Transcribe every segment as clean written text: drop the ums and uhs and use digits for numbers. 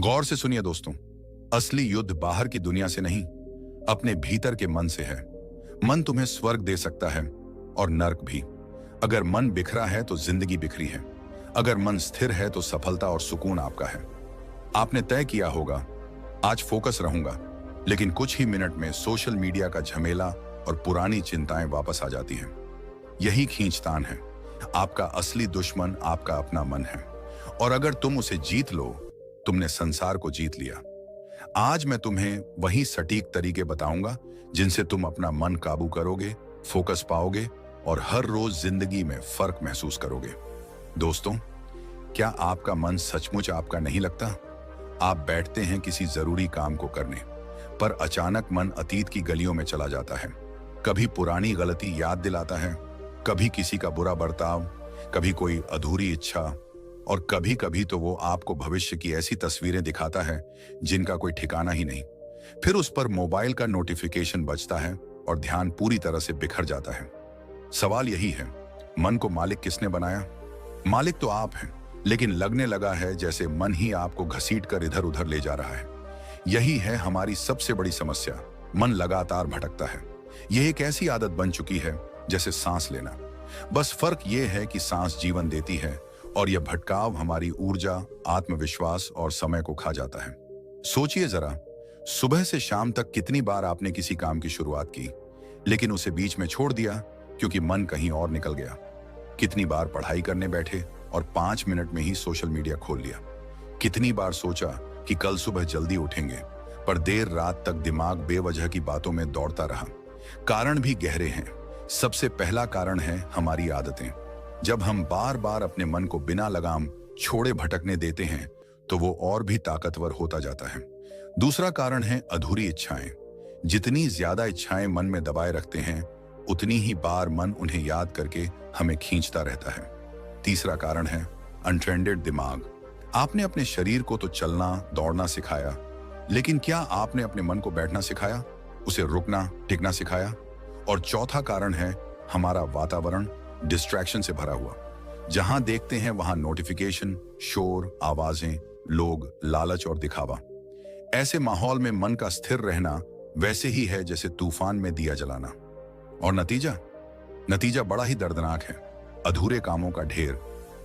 गौर से सुनिए दोस्तों, असली युद्ध बाहर की दुनिया से नहीं, अपने भीतर के मन से है। मन तुम्हें स्वर्ग दे सकता है और नर्क भी। अगर मन बिखरा है तो जिंदगी बिखरी है। अगर मन स्थिर है तो सफलता और सुकून आपका है। आपने तय किया होगा, आज फोकस रहूंगा, लेकिन कुछ ही मिनट में सोशल मीडिया का झमेला और पुरानी चिंताएं वापस आ जाती हैं। यही खींचतान है। आपका असली दुश्मन आपका अपना मन है, और अगर तुम उसे जीत लो, तुमने संसार को जीत लिया। आज मैं तुम्हें वही सटीक तरीके बताऊंगा जिनसे तुम अपना मन काबू करोगे, फोकस पाओगे और हर रोज जिंदगी में फर्क महसूस करोगे। दोस्तों, क्या आपका मन सचमुच आपका नहीं लगता? आप बैठते हैं किसी जरूरी काम को करने, पर अचानक मन अतीत की गलियों में चला जाता है। कभी पुरानी गलती याद दिलाता है, कभी किसी का बुरा बर्ताव, कभी कोई अधूरी इच्छा, और कभी कभी तो वो आपको भविष्य की ऐसी तस्वीरें दिखाता है जिनका कोई ठिकाना ही नहीं। फिर उस पर मोबाइल का नोटिफिकेशन बजता है और ध्यान पूरी तरह से बिखर जाता है। सवाल यही है, मन को मालिक किसने बनाया? मालिक तो आप हैं, लेकिन लगने लगा है जैसे मन ही आपको घसीट कर इधर उधर ले जा रहा है। यही है हमारी सबसे बड़ी समस्या। मन लगातार भटकता है। यह एक ऐसी आदत बन चुकी है जैसे सांस लेना। बस फर्क यह है कि सांस जीवन देती है और यह भटकाव हमारी ऊर्जा, आत्मविश्वास और समय को खा जाता है। सोचिए जरा, सुबह से शाम तक कितनी बार आपने किसी काम की शुरुआत की, लेकिन उसे बीच में छोड़ दिया क्योंकि मन कहीं और निकल गया। कितनी बार पढ़ाई करने बैठे और 5 मिनट में ही सोशल मीडिया खोल लिया। कितनी बार सोचा कि कल सुबह जल्दी उठेंगे, पर देर रात तक दिमाग बेवजह की बातों में दौड़ता रहा। कारण भी गहरे हैं। सबसे पहला कारण है हमारी आदतें। जब हम बार बार अपने मन को बिना लगाम छोड़े भटकने देते हैं, तो वो और भी ताकतवर होता जाता है। दूसरा कारण है अधूरी इच्छाएं। जितनी ज्यादा इच्छाएं मन में दबाए रखते हैं, उतनी ही बार मन उन्हें याद करके हमें खींचता रहता है। तीसरा कारण है अनट्रेंडेड दिमाग। आपने अपने शरीर को तो चलना दौड़ना सिखाया, लेकिन क्या आपने अपने मन को बैठना सिखाया, उसे रुकना टिकना सिखाया? और चौथा कारण है हमारा वातावरण, डिस्ट्रैक्शन से भरा हुआ। जहां देखते हैं वहां नोटिफिकेशन, शोर, आवाजें, लोग, लालच और दिखावा। ऐसे माहौल में मन का स्थिर रहना वैसे ही है जैसे तूफान में दिया जलाना। और नतीजा बड़ा ही दर्दनाक है। अधूरे कामों का ढेर,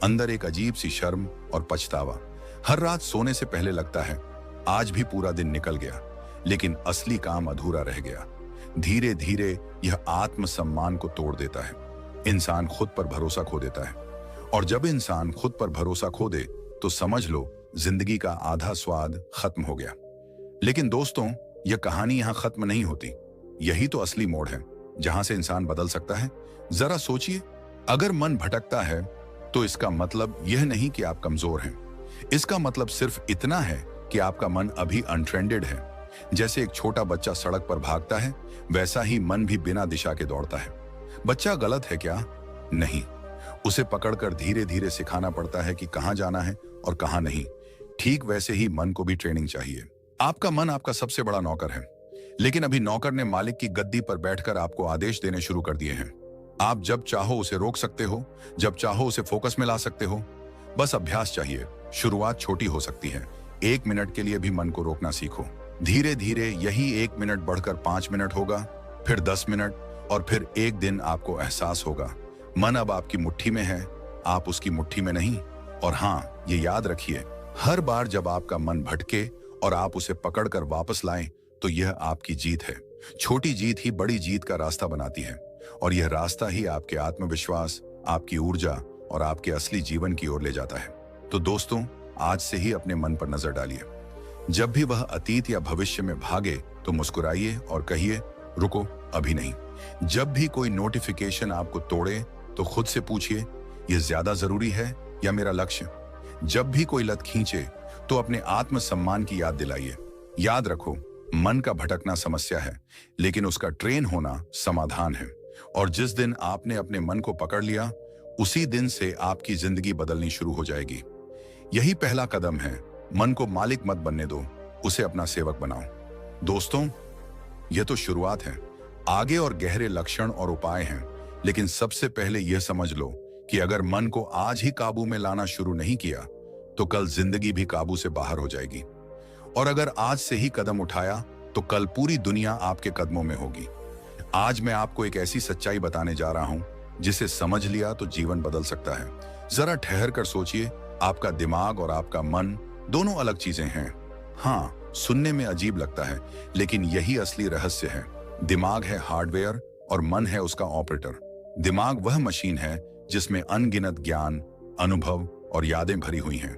अंदर एक अजीब सी शर्म और पछतावा। हर रात सोने से पहले लगता है आज भी पूरा दिन निकल गया, लेकिन असली काम अधूरा रह गया। धीरे धीरे यह आत्मसम्मान को तोड़ देता है। इंसान खुद पर भरोसा खो देता है, और जब इंसान खुद पर भरोसा खो दे तो समझ लो जिंदगी का आधा स्वाद खत्म हो गया। लेकिन दोस्तों, यह कहानी यहां खत्म नहीं होती। यही तो असली मोड़ है जहां से इंसान बदल सकता है। जरा सोचिए, अगर मन भटकता है तो इसका मतलब यह नहीं कि आप कमजोर हैं। इसका मतलब सिर्फ इतना है कि आपका मन अभी अनट्रेंडेड है। जैसे एक छोटा बच्चा सड़क पर भागता है, वैसा ही मन भी बिना दिशा के दौड़ता है। बच्चा गलत है क्या? नहीं, उसे पकड़कर धीरे धीरे सिखाना पड़ता है कि कहां जाना है और कहां नहीं। ठीक वैसे ही मन को भी ट्रेनिंग चाहिए। आपका मन आपका सबसे बड़ा नौकर है, लेकिन अभी नौकर ने मालिक की गद्दी पर बैठकर आपको आदेश देने शुरू कर दिए हैं। आप जब चाहो उसे रोक सकते हो, जब चाहो उसे फोकस में ला सकते हो। बस अभ्यास चाहिए। शुरुआत छोटी हो सकती है। 1 मिनट के लिए भी मन को रोकना सीखो। धीरे धीरे यही 1 मिनट बढ़कर 5 मिनट होगा, फिर 10 मिनट, और फिर एक दिन आपको एहसास होगा मन अब आपकी मुट्ठी में है, आप उसकी मुट्ठी में नहीं। और हाँ, ये याद रखिए, हर बार जब आपका मन भटके और आप उसे पकड़कर वापस लाएं, तो यह आपकी जीत है। छोटी जीत ही बड़ी जीत का रास्ता बनाती है, और यह रास्ता ही आपके आत्मविश्वास, आपकी ऊर्जा और आपके असली जीवन की ओर ले जाता है। तो दोस्तों, आज से ही अपने मन पर नजर डालिए। जब भी वह अतीत या भविष्य में भागे तो मुस्कुराइए और कहिए, रुको, अभी नहीं। जब भी कोई नोटिफिकेशन आपको तोड़े तो खुद से पूछिए, यह ज्यादा जरूरी है या मेरा लक्ष्य? जब भी कोई लत खींचे तो अपने आत्मसम्मान की याद दिलाइए। याद रखो, मन का भटकना समस्या है, लेकिन उसका ट्रेन होना समाधान है। और जिस दिन आपने अपने मन को पकड़ लिया, उसी दिन से आपकी जिंदगी बदलनी शुरू हो जाएगी। यही पहला कदम है। मन को मालिक मत बनने दो, उसे अपना सेवक बनाओ। दोस्तों, यह तो शुरुआत है। आगे और गहरे लक्षण और उपाय हैं, लेकिन सबसे पहले यह समझ लो कि अगर मन को आज ही काबू में लाना शुरू नहीं किया, तो कल जिंदगी भी काबू से बाहर हो जाएगी। और अगर आज से ही कदम उठाया तो कल पूरी दुनिया आपके कदमों में होगी। आज मैं आपको एक ऐसी सच्चाई बताने जा रहा हूं जिसे समझ लिया तो जीवन बदल सकता है। जरा ठहर कर सोचिए, आपका दिमाग और आपका मन दोनों अलग चीजें हैं। हाँ, सुनने में अजीब लगता है, लेकिन यही असली रहस्य है। दिमाग है हार्डवेयर और मन है उसका ऑपरेटर। दिमाग वह मशीन है जिसमें अनगिनत ज्ञान, अनुभव और यादें भरी हुई हैं,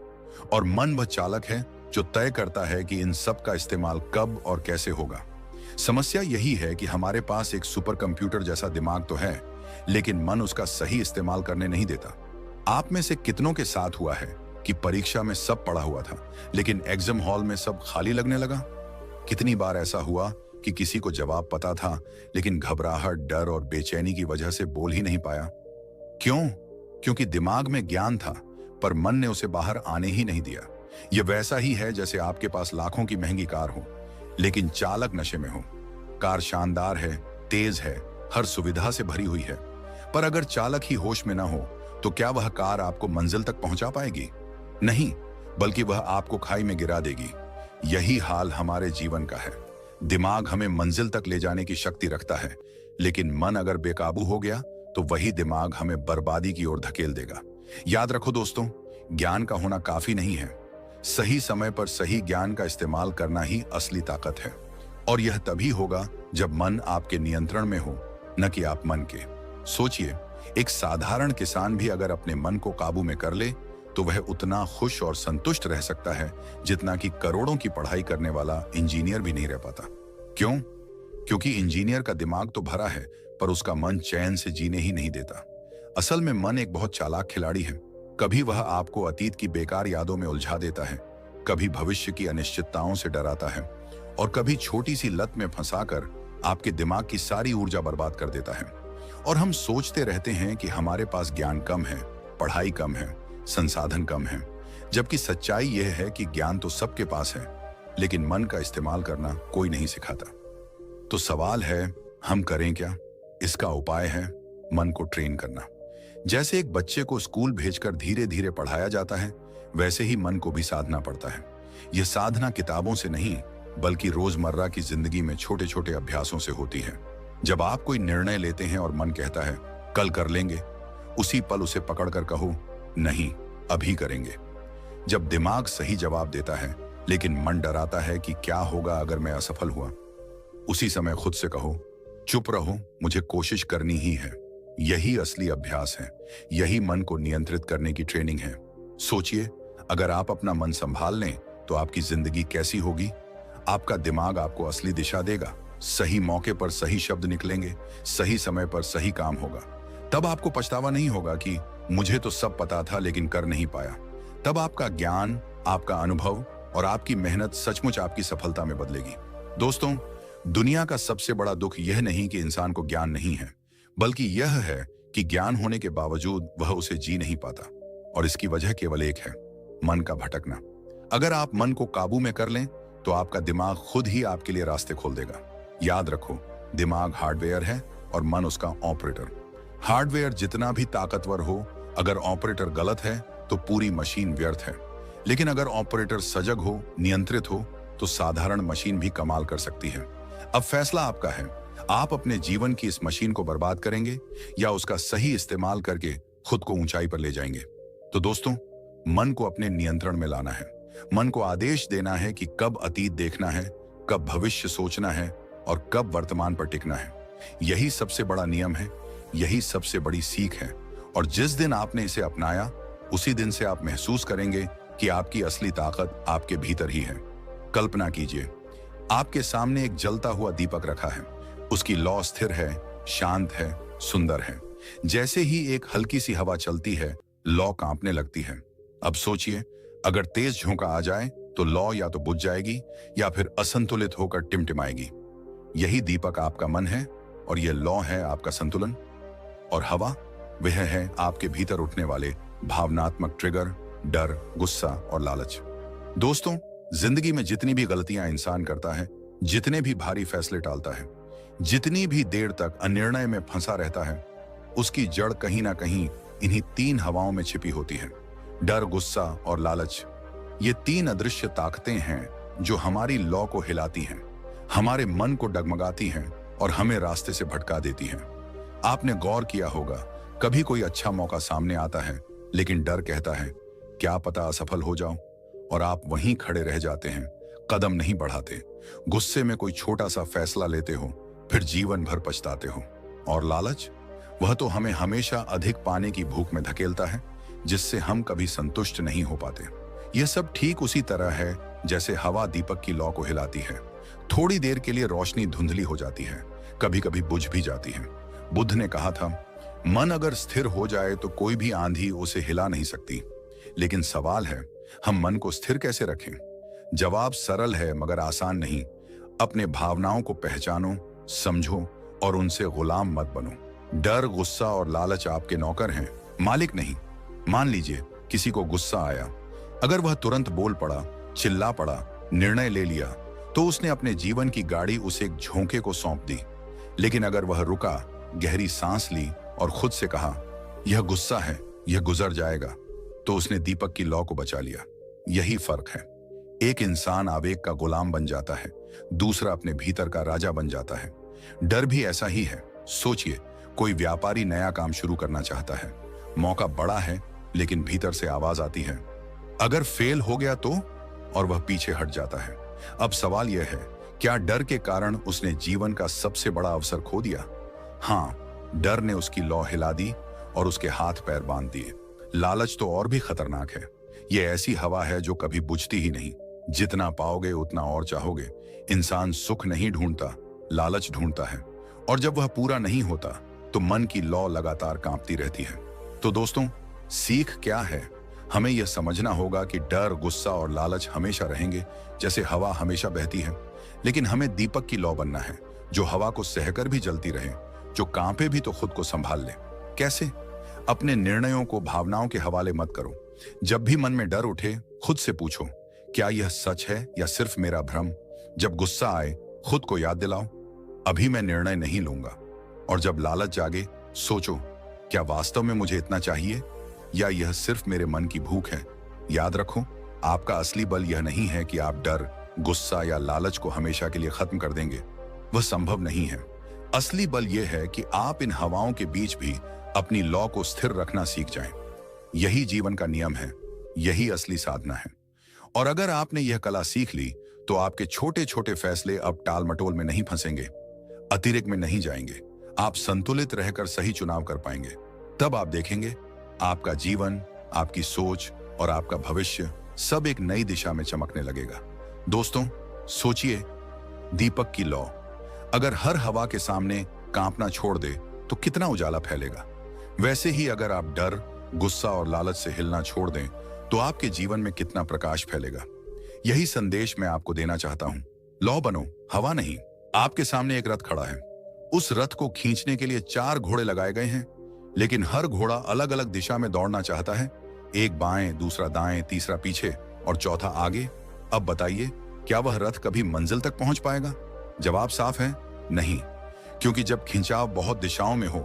और मन वह चालक है जो तय करता है कि इन सब का इस्तेमाल कब और कैसे होगा। समस्या यही है कि हमारे पास एक सुपर कंप्यूटर जैसा दिमाग तो है, लेकिन मन उसका सही इस्तेमाल करने नहीं देता। आप में से कितनों के साथ हुआ है कि परीक्षा में सब पढ़ा हुआ था, लेकिन एग्जाम हॉल में सब खाली लगने लगा? कितनी बार ऐसा हुआ कि किसी को जवाब पता था, लेकिन घबराहट, डर और बेचैनी की वजह से बोल ही नहीं पाया? क्यों? क्योंकि दिमाग में ज्ञान था, पर मन ने उसे बाहर आने ही नहीं दिया। यह वैसा ही है जैसे आपके पास लाखों की महंगी कार हो, लेकिन चालक नशे में हो। कार शानदार है, तेज है, हर सुविधा से भरी हुई है, पर अगर चालक ही होश में ना हो तो क्या वह कार आपको मंजिल तक पहुंचा पाएगी? नहीं, बल्कि वह आपको खाई में गिरा देगी। यही हाल हमारे जीवन का है। दिमाग हमें मंजिल तक ले जाने की शक्ति रखता है, लेकिन मन अगर बेकाबू हो गया तो वही दिमाग हमें बर्बादी की ओर धकेल देगा। याद रखो दोस्तों, ज्ञान का होना काफी नहीं है, सही समय पर सही ज्ञान का इस्तेमाल करना ही असली ताकत है। और यह तभी होगा जब मन आपके नियंत्रण में हो, न कि आप मन के। सोचिए, एक साधारण किसान भी अगर अपने मन को काबू में कर ले तो वह उतना खुश और संतुष्ट रह सकता है जितना कि करोड़ों की पढ़ाई करने वाला इंजीनियर भी नहीं रह पाता। क्यों? क्योंकि इंजीनियर का दिमाग तो भरा है, पर उसका मन चैन से जीने ही नहीं देता। असल में मन एक बहुत चालाक खिलाड़ी है। कभी वह आपको अतीत की बेकार यादों में उलझा देता है, कभी भविष्य की अनिश्चितताओं से डराता है, और कभी छोटी सी लत में फंसाकर आपके दिमाग की सारी ऊर्जा बर्बाद कर देता है। और हम सोचते रहते हैं कि हमारे पास ज्ञान कम है, पढ़ाई कम है, संसाधन कम है, जबकि सच्चाई यह है कि ज्ञान तो सबके पास है, लेकिन मन का इस्तेमाल करना कोई नहीं सिखाता। तो सवाल है, हम करें क्या? इसका उपाय है मन को ट्रेन करना। जैसे एक बच्चे को स्कूल भेजकर धीरे धीरे पढ़ाया जाता है, वैसे ही मन को भी साधना पड़ता है। यह साधना किताबों से नहीं, बल्कि रोजमर्रा की जिंदगी में छोटे छोटे अभ्यासों से होती है। जब आप कोई निर्णय लेते हैं और मन कहता है कल कर लेंगे, उसी पल उसे पकड़कर कहो नहीं, अभी करेंगे। जब दिमाग सही जवाब देता है लेकिन मन डराता है कि क्या होगा अगर मैं असफल हुआ, उसी समय खुद से कहो चुप रहो, मुझे कोशिश करनी ही है। यही असली अभ्यास है, यही मन को नियंत्रित करने की ट्रेनिंग है। सोचिए, अगर आप अपना मन संभाल लें तो आपकी जिंदगी कैसी होगी? आपका दिमाग आपको असली दिशा देगा, सही मौके पर सही शब्द निकलेंगे, सही समय पर सही काम होगा। तब आपको पछतावा नहीं होगा कि मुझे तो सब पता था लेकिन कर नहीं पाया। तब आपका ज्ञान, आपका अनुभव और आपकी मेहनत सचमुच आपकी सफलता में बदलेगी। दोस्तों, दुनिया का सबसे बड़ा दुख यह नहीं कि इंसान को ज्ञान नहीं है, बल्कि यह है कि ज्ञान होने के बावजूद वह उसे जी नहीं पाता। और इसकी वजह केवल एक है, मन का भटकना। अगर आप मन को काबू में कर लें तो आपका दिमाग खुद ही आपके लिए रास्ते खोल देगा। याद रखो, दिमाग हार्डवेयर है और मन उसका ऑपरेटर। हार्डवेयर जितना भी ताकतवर हो, अगर ऑपरेटर गलत है तो पूरी मशीन व्यर्थ है। लेकिन अगर ऑपरेटर सजग हो, नियंत्रित हो, तो साधारण मशीन भी कमाल कर सकती है। अब फैसला आपका है, आप अपने जीवन की इस मशीन को बर्बाद करेंगे या उसका सही इस्तेमाल करके खुद को ऊंचाई पर ले जाएंगे। तो दोस्तों, मन को अपने नियंत्रण में लाना है। मन को आदेश देना है कि कब अतीत देखना है, कब भविष्य सोचना है और कब वर्तमान पर टिकना है। यही सबसे बड़ा नियम है, यही सबसे बड़ी सीख है। और जिस दिन आपने इसे अपनाया, उसी दिन से आप महसूस करेंगे कि आपकी असली ताकत आपके भीतर ही है। कल्पना कीजिए, आपके सामने एक जलता हुआ दीपक रखा है। उसकी लौ स्थिर है, शांत है, सुंदर है। जैसे ही एक हल्की सी हवा चलती है, लौ कांपने लगती है। अब सोचिए, अगर तेज झोंका आ जाए तो लौ या तो बुझ जाएगी या फिर असंतुलित होकर टिमटिमाएगी। यही दीपक आपका मन है और यह लौ है आपका संतुलन। और हवा, वह है आपके भीतर उठने वाले भावनात्मक ट्रिगर, डर, गुस्सा और लालच। दोस्तों, जिंदगी में जितनी भी गलतियां इंसान करता है, जितने भी भारी फैसले टालता है, जितनी भी देर तक अनिर्णय में फंसा रहता है, उसकी जड़ कहीं ना कहीं इन्हीं तीन हवाओं में छिपी होती है। डर, गुस्सा और लालच। ये तीन अदृश्य ताकतें हैं जो हमारी लौ को हिलाती हैं, हमारे मन को डगमगाती हैं और हमें रास्ते से भटका देती हैं। आपने गौर किया होगा, कभी कोई अच्छा मौका सामने आता है लेकिन डर कहता है क्या पता असफल हो जाऊं, और आप वहीं खड़े रह जाते हैं, कदम नहीं बढ़ाते। गुस्से में कोई छोटा सा फैसला लेते हो, फिर जीवन भर पछताते हो। और लालच, वह तो हमें हमेशा अधिक पाने की भूख में धकेलता है, जिससे हम कभी संतुष्ट नहीं हो पाते। यह सब ठीक उसी तरह है जैसे हवा दीपक की लौ को हिलाती है। थोड़ी देर के लिए रोशनी धुंधली हो जाती है, कभी कभी बुझ भी जाती है। बुद्ध ने कहा था, मन अगर स्थिर हो जाए तो कोई भी आंधी उसे हिला नहीं सकती। लेकिन सवाल है, हम मन को स्थिर कैसे रखें? जवाब सरल है मगर आसान नहीं। अपने भावनाओं को पहचानो, समझो और उनसे गुलाम मत बनो। डर, गुस्सा और लालच आपके नौकर हैं, मालिक नहीं। मान लीजिए किसी को गुस्सा आया, अगर वह तुरंत बोल पड़ा, चिल्ला पड़ा, निर्णय ले लिया, तो उसने अपने जीवन की गाड़ी उसे एक झोंके को सौंप दी। लेकिन अगर वह रुका, गहरी सांस ली और खुद से कहा यह गुस्सा है, यह गुजर जाएगा, तो उसने दीपक की लौ को बचा लिया। यही फर्क है। एक इंसान आवेग का गुलाम बन जाता है, दूसरा अपने भीतर का राजा बन जाता है। डर भी ऐसा ही है। सोचिए, कोई व्यापारी नया काम शुरू करना चाहता है, मौका बड़ा है लेकिन भीतर से आवाज आती है अगर फेल हो गया तो, और वह पीछे हट जाता है। अब सवाल यह है, क्या डर के कारण उसने जीवन का सबसे बड़ा अवसर खो दिया? हाँ, डर ने उसकी लौ हिला दी और उसके हाथ पैर बांध दिए। लालच तो और भी खतरनाक है। यह ऐसी हवा है जो कभी बुझती ही नहीं। जितना पाओगे उतना और चाहोगे। इंसान सुख नहीं ढूंढता, लालच ढूंढता है, और जब वह पूरा नहीं होता तो मन की लौ लगातार कांपती रहती है। तो दोस्तों, सीख क्या है? हमें यह समझना होगा कि डर, गुस्सा और लालच हमेशा रहेंगे, जैसे हवा हमेशा बहती है। लेकिन हमें दीपक की लौ बनना है, जो हवा को सहकर भी जलती रहे, जो कांपे भी तो खुद को संभाल ले। कैसे? अपने निर्णयों को भावनाओं के हवाले मत करो। जब भी मन में डर उठे, खुद से पूछो, क्या यह सच है या सिर्फ मेरा भ्रम? जब गुस्सा आए, खुद को याद दिलाओ, अभी मैं निर्णय नहीं लूंगा। और जब लालच जागे, सोचो, क्या वास्तव में मुझे इतना चाहिए या यह सिर्फ मेरे मन की भूख है? याद रखो, आपका असली बल यह नहीं है कि आप डर, गुस्सा या लालच को हमेशा के लिए खत्म कर देंगे। वह संभव नहीं है। असली बल यह है कि आप इन हवाओं के बीच भी अपनी लौ को स्थिर रखना सीख जाएं। यही जीवन का नियम है, यही असली साधना है। और अगर आपने यह कला सीख ली, तो आपके छोटे छोटे फैसले अब टाल मटोल में नहीं फंसेंगे, अतिरेक में नहीं जाएंगे। आप संतुलित रहकर सही चुनाव कर पाएंगे। तब आप देखेंगे, आपका जीवन, आपकी सोच और आपका भविष्य सब एक नई दिशा में चमकने लगेगा। दोस्तों, सोचिए, दीपक की लौ अगर हर हवा के सामने कांपना छोड़ दे तो कितना उजाला फैलेगा। वैसे ही अगर आप डर, गुस्सा और लालच से हिलना छोड़ दें तो आपके जीवन में कितना प्रकाश फैलेगा। यही संदेश मैं आपको देना चाहता हूं। लौ बनो, हवा नहीं। आपके सामने एक रथ खड़ा है। उस रथ को खींचने के लिए 4 घोड़े लगाए गए हैं, लेकिन हर घोड़ा अलग अलग दिशा में दौड़ना चाहता है। एक बाएं, दूसरा दाएं, तीसरा पीछे और चौथा आगे। अब बताइए, क्या वह रथ कभी मंजिल तक पहुंच पाएगा? जवाब साफ है, नहीं। क्योंकि जब खिंचाव बहुत दिशाओं में हो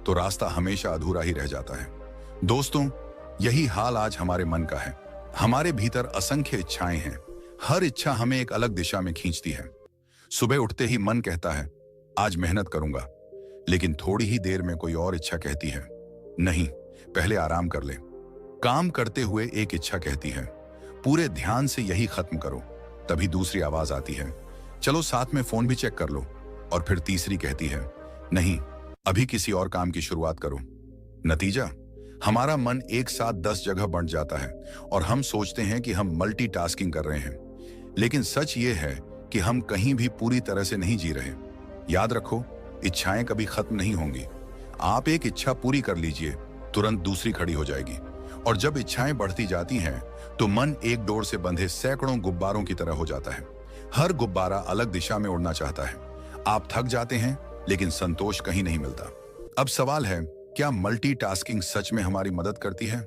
तो रास्ता हमेशा अधूरा ही रह जाता है। दोस्तों, यही हाल आज हमारे मन का है। हमारे भीतर असंख्य इच्छाएं हैं। हर इच्छा हमें एक अलग दिशा में खींचती है। सुबह उठते ही मन कहता है आज मेहनत करूंगा, लेकिन थोड़ी ही देर में कोई और इच्छा कहती है नहीं, पहले आराम कर ले। काम करते हुए एक इच्छा कहती है पूरे ध्यान से यही खत्म करो। तभी दूसरी आवाज आती है चलो साथ में फोन भी चेक कर लो। और फिर तीसरी कहती है नहीं, अभी किसी और काम की शुरुआत करो। नतीजा, हमारा मन एक साथ 10 जगह बंट जाता है और हम सोचते हैं कि हम मल्टीटास्किंग कर रहे हैं। लेकिन सच ये है कि हम कहीं भी पूरी तरह से नहीं जी रहे। याद रखो, इच्छाएं कभी खत्म नहीं होंगी। आप एक इच्छा पूरी कर लीजिए, तुरंत दूसरी खड़ी हो जाएगी। और जब इच्छाएं बढ़ती जाती हैं तो मन एक डोर से बंधे सैकड़ों गुब्बारों की तरह हो जाता है। हर गुब्बारा अलग दिशा में उड़ना चाहता है। आप थक जाते हैं, लेकिन संतोष कहीं नहीं मिलता। अब सवाल है, क्या मल्टीटास्किंग सच में हमारी मदद करती है?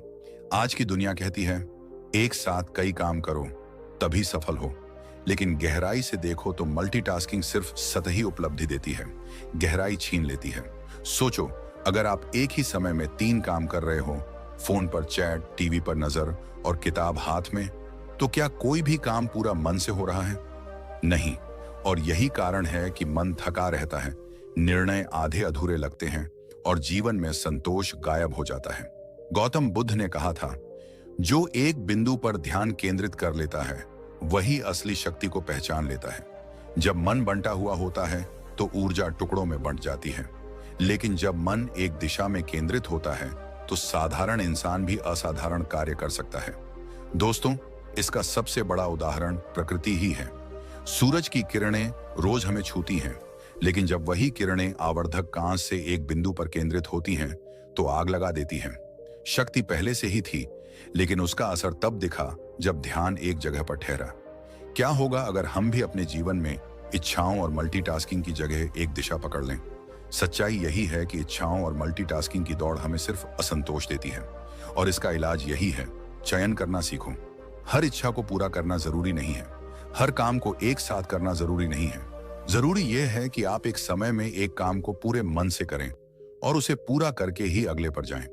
आज की दुनिया कहती है एक साथ कई काम करो तभी सफल हो। लेकिन गहराई से देखो तो मल्टीटास्किंग सिर्फ सतही उपलब्धि देती है, गहराई छीन लेती है। सोचो, अगर आप एक ही समय में 3 काम कर रहे हो, फोन पर चैट, टीवी पर नजर और किताब हाथ में, तो क्या कोई भी काम पूरा मन से हो रहा है? नहीं। और यही कारण है कि मन थका रहता है, निर्णय आधे अधूरे लगते हैं और जीवन में संतोष गायब हो जाता है। गौतम बुद्ध ने कहा था, जो एक बिंदु पर ध्यान केंद्रित कर लेता है वही असली शक्ति को पहचान लेता है। जब मन बंटा हुआ होता है तो ऊर्जा टुकड़ों में बंट जाती है, लेकिन जब मन एक दिशा में केंद्रित होता है तो साधारण इंसान भी असाधारण कार्य कर सकता है। दोस्तों, इसका सबसे बड़ा उदाहरण प्रकृति ही है। सूरज की किरणें रोज हमें छूती हैं, लेकिन जब वही किरणें आवर्धक कांच से एक बिंदु पर केंद्रित होती हैं तो आग लगा देती हैं। शक्ति पहले से ही थी, लेकिन उसका असर तब दिखा जब ध्यान एक जगह पर ठहरा। क्या होगा अगर हम भी अपने जीवन में इच्छाओं और मल्टीटास्किंग की जगह एक दिशा पकड़ लें? सच्चाई यही है कि इच्छाओं और मल्टीटास्किंग की दौड़ हमें सिर्फ असंतोष देती है, और इसका इलाज यही है, चयन करना सीखो। हर इच्छा को पूरा करना जरूरी नहीं है, हर काम को एक साथ करना जरूरी नहीं है। जरूरी यह है कि आप एक समय में एक काम को पूरे मन से करें और उसे पूरा करके ही अगले पर जाएं।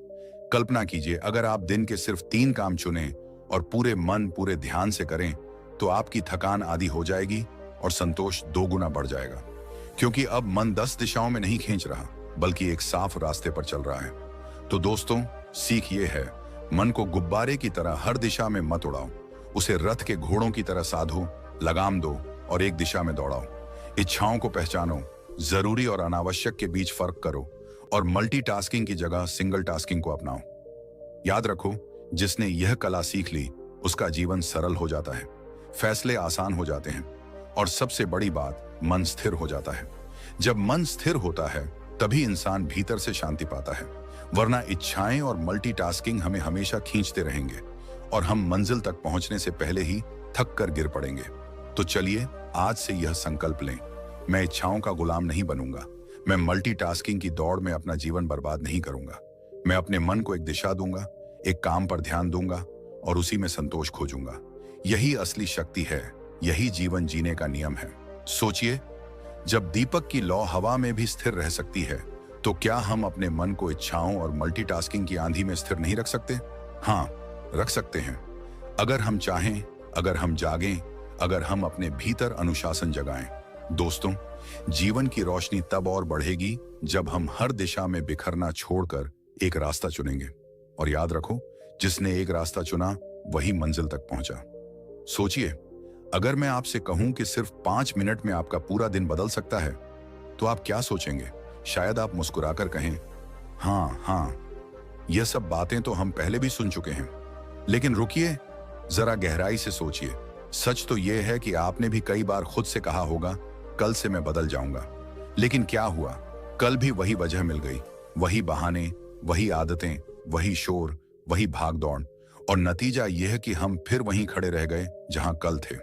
कल्पना कीजिए, अगर आप दिन के सिर्फ 3 काम चुनें और पूरे मन पूरे ध्यान से करें तो आपकी थकान आधी हो जाएगी और संतोष 2 गुना बढ़ जाएगा, क्योंकि अब मन 10 दिशाओं में नहीं खींच रहा, बल्कि एक साफ रास्ते पर चल रहा है। तो दोस्तों, सीख ये है, मन को गुब्बारे की तरह हर दिशा में मत उड़ाओ, उसे रथ के घोड़ों की तरह साधो, लगाम दो और एक दिशा में दौड़ाओ। इच्छाओं को पहचानो, जरूरी और अनावश्यक के बीच फर्क करो और मल्टीटास्किंग की जगह सिंगल टास्किंग को अपनाओ। याद रखो, जिसने यह कला सीख ली उसका जीवन सरल हो जाता है, फैसले आसान हो जाते हैं और सबसे बड़ी बात, मन स्थिर हो जाता है। जब मन स्थिर होता है तभी इंसान भीतर से शांति पाता है, वरना इच्छाएं और मल्टीटास्किंग हमें हमेशा खींचते रहेंगे और हम मंजिल तक पहुंचने से पहले ही थक कर गिर पड़ेंगे। तो चलिए आज से यह संकल्प लें, मैं इच्छाओं का गुलाम नहीं बनूंगा, मैं मल्टीटास्किंग की दौड़ में अपना जीवन बर्बाद नहीं करूंगा। मैं अपने मन को एक दिशा दूंगा, एक काम पर ध्यान दूंगा और उसी में संतोष खोजूंगा। यही असली शक्ति है, यही जीवन जीने का नियम है। सोचिए, जब दीपक की लौ हवा में भी स्थिर रह सकती है, तो क्या हम अपने मन को इच्छाओं और मल्टीटास्किंग की आंधी में स्थिर नहीं रख सकते? हाँ, रख सकते हैं। अगर हम चाहें, अगर हम जागें, अगर हम अपने भीतर अनुशासन जगाएं। दोस्तों, जीवन की रोशनी तब और बढ़ेगी जब हम हर दिशा में बिखरना छोड़कर एक रास्ता चुनेंगे। और याद रखो, जिसने एक रास्ता चुना वही मंजिल तक पहुंचा। सोचिए, अगर मैं आपसे कहूं कि सिर्फ 5 मिनट में आपका पूरा दिन बदल सकता है, तो आप क्या सोचेंगे? शायद आप मुस्कुराकर कहें, हाँ, यह सब बातें तो हम पहले भी सुन चुके हैं। लेकिन रुकिए, जरा गहराई से सोचिए। सच तो यह है कि आपने भी कई बार खुद से कहा होगा, कल से मैं बदल जाऊंगा। लेकिन क्या हुआ? कल भी वही वजह मिल गई, वही बहाने, वही आदतें, वही शोर, वही भाग दौड़, और नतीजा यह कि हम फिर वहीं खड़े रह गए जहां कल थे।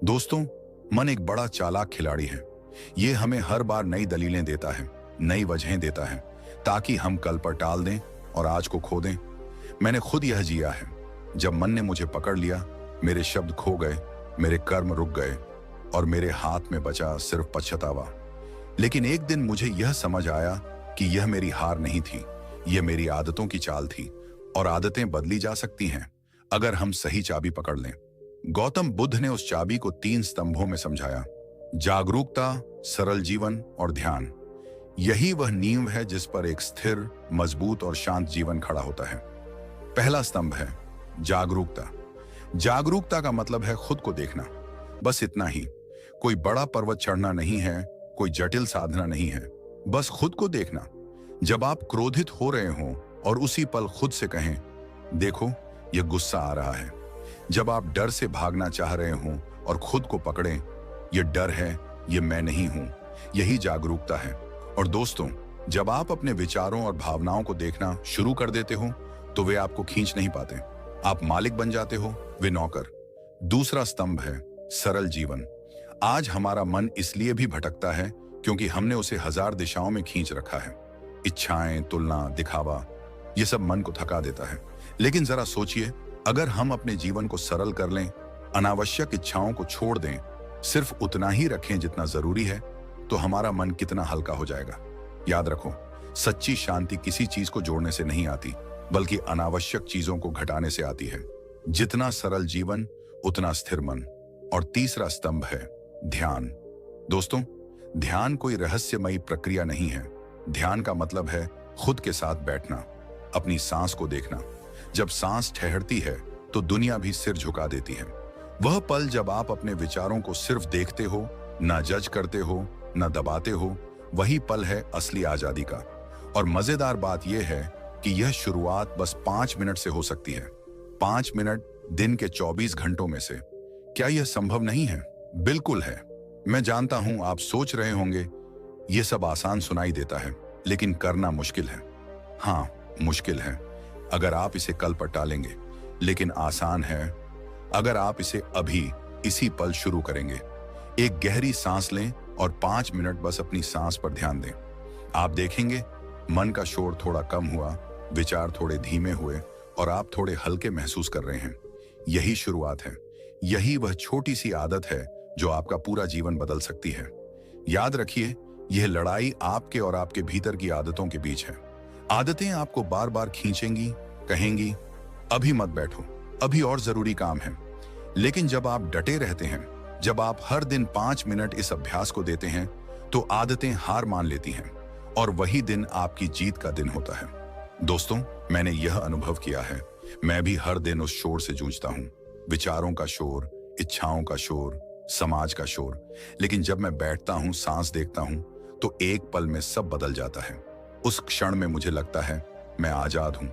दोस्तों, मन एक बड़ा चालाक खिलाड़ी है। यह हमें हर बार नई दलीलें देता है, नई वजहें देता है, ताकि हम कल पर टाल दें और आज को खो दें। मैंने खुद यह जिया है। जब मन ने मुझे पकड़ लिया, मेरे शब्द खो गए, मेरे कर्म रुक गए और मेरे हाथ में बचा सिर्फ पछतावा। लेकिन एक दिन मुझे यह समझ आया कि यह मेरी हार नहीं थी, यह मेरी आदतों की चाल थी, और आदतें बदली जा सकती हैं अगर हम सही चाबी पकड़ लें। गौतम बुद्ध ने उस चाबी को 3 स्तंभों में समझाया: जागरूकता, सरल जीवन और ध्यान। यही वह नींव है जिस पर एक स्थिर, मजबूत और शांत जीवन खड़ा होता है। पहला स्तंभ है जागरूकता। जागरूकता का मतलब है खुद को देखना, बस इतना ही। कोई बड़ा पर्वत चढ़ना नहीं है, कोई जटिल साधना नहीं है, बस खुद को देखना। जब आप क्रोधित हो रहे हों और उसी पल खुद से कहें, देखो यह गुस्सा आ रहा है। जब आप डर से भागना चाह रहे हों और खुद को पकड़ें, यह डर है, यह मैं नहीं हूं। यही जागरूकता है। और दोस्तों, जब आप अपने विचारों और भावनाओं को देखना शुरू कर देते हो तो वे आपको खींच नहीं पाते। आप मालिक बन जाते हो, वे नौकर। दूसरा स्तंभ है सरल जीवन। आज हमारा मन इसलिए भी भटकता है क्योंकि हमने उसे 1000 दिशाओं में खींच रखा है। इच्छाएं, तुलना, दिखावा, यह सब मन को थका देता है। लेकिन जरा सोचिए, अगर हम अपने जीवन को सरल कर लें, अनावश्यक इच्छाओं को छोड़ दें, सिर्फ उतना ही रखें जितना जरूरी है, तो हमारा मन कितना हल्का हो जाएगा। याद रखो, सच्ची शांति किसी चीज को जोड़ने से नहीं आती, बल्कि अनावश्यक चीजों को घटाने से आती है। जितना सरल जीवन, उतना स्थिर मन। और तीसरा स्तंभ है ध्यान। दोस्तों, ध्यान कोई रहस्यमयी प्रक्रिया नहीं है। ध्यान का मतलब है खुद के साथ बैठना, अपनी सांस को देखना। जब सांस ठहरती है तो दुनिया भी सिर झुका देती है। वह पल जब आप अपने विचारों को सिर्फ देखते हो, ना जज करते हो, ना दबाते हो, वही पल है असली आजादी का। और मजेदार बात यह है कि यह शुरुआत बस 5 मिनट से हो सकती है। 5 मिनट दिन के 24 घंटों में से। क्या यह संभव नहीं है? बिल्कुल है। मैं जानता हूं आप सोच रहे होंगे यह सब आसान सुनाई देता है, लेकिन करना मुश्किल है। हाँ, मुश्किल है अगर आप इसे कल पर टालेंगे, लेकिन आसान है अगर आप इसे अभी इसी पल शुरू करेंगे। एक गहरी सांस लें और 5 मिनट बस अपनी सांस पर ध्यान दें। आप देखेंगे मन का शोर थोड़ा कम हुआ, विचार थोड़े धीमे हुए और आप थोड़े हल्के महसूस कर रहे हैं। यही शुरुआत है। यही वह छोटी सी आदत है जो आपका पूरा जीवन बदल सकती है। याद रखिए, यह लड़ाई आपके और आपके भीतर की आदतों के बीच है। आदतें आपको बार बार खींचेंगी, कहेंगी अभी मत बैठो, अभी और जरूरी काम है। लेकिन जब आप डटे रहते हैं, जब आप हर दिन 5 मिनट इस अभ्यास को देते हैं, तो आदतें हार मान लेती हैं और वही दिन आपकी जीत का दिन होता है। दोस्तों, मैंने यह अनुभव किया है। मैं भी हर दिन उस शोर से जूझता हूं, विचारों का शोर, इच्छाओं का शोर, समाज का शोर। लेकिन जब मैं बैठता हूं, सांस देखता हूं, तो एक पल में सब बदल जाता है। उस क्षण में मुझे लगता है मैं आजाद हूं,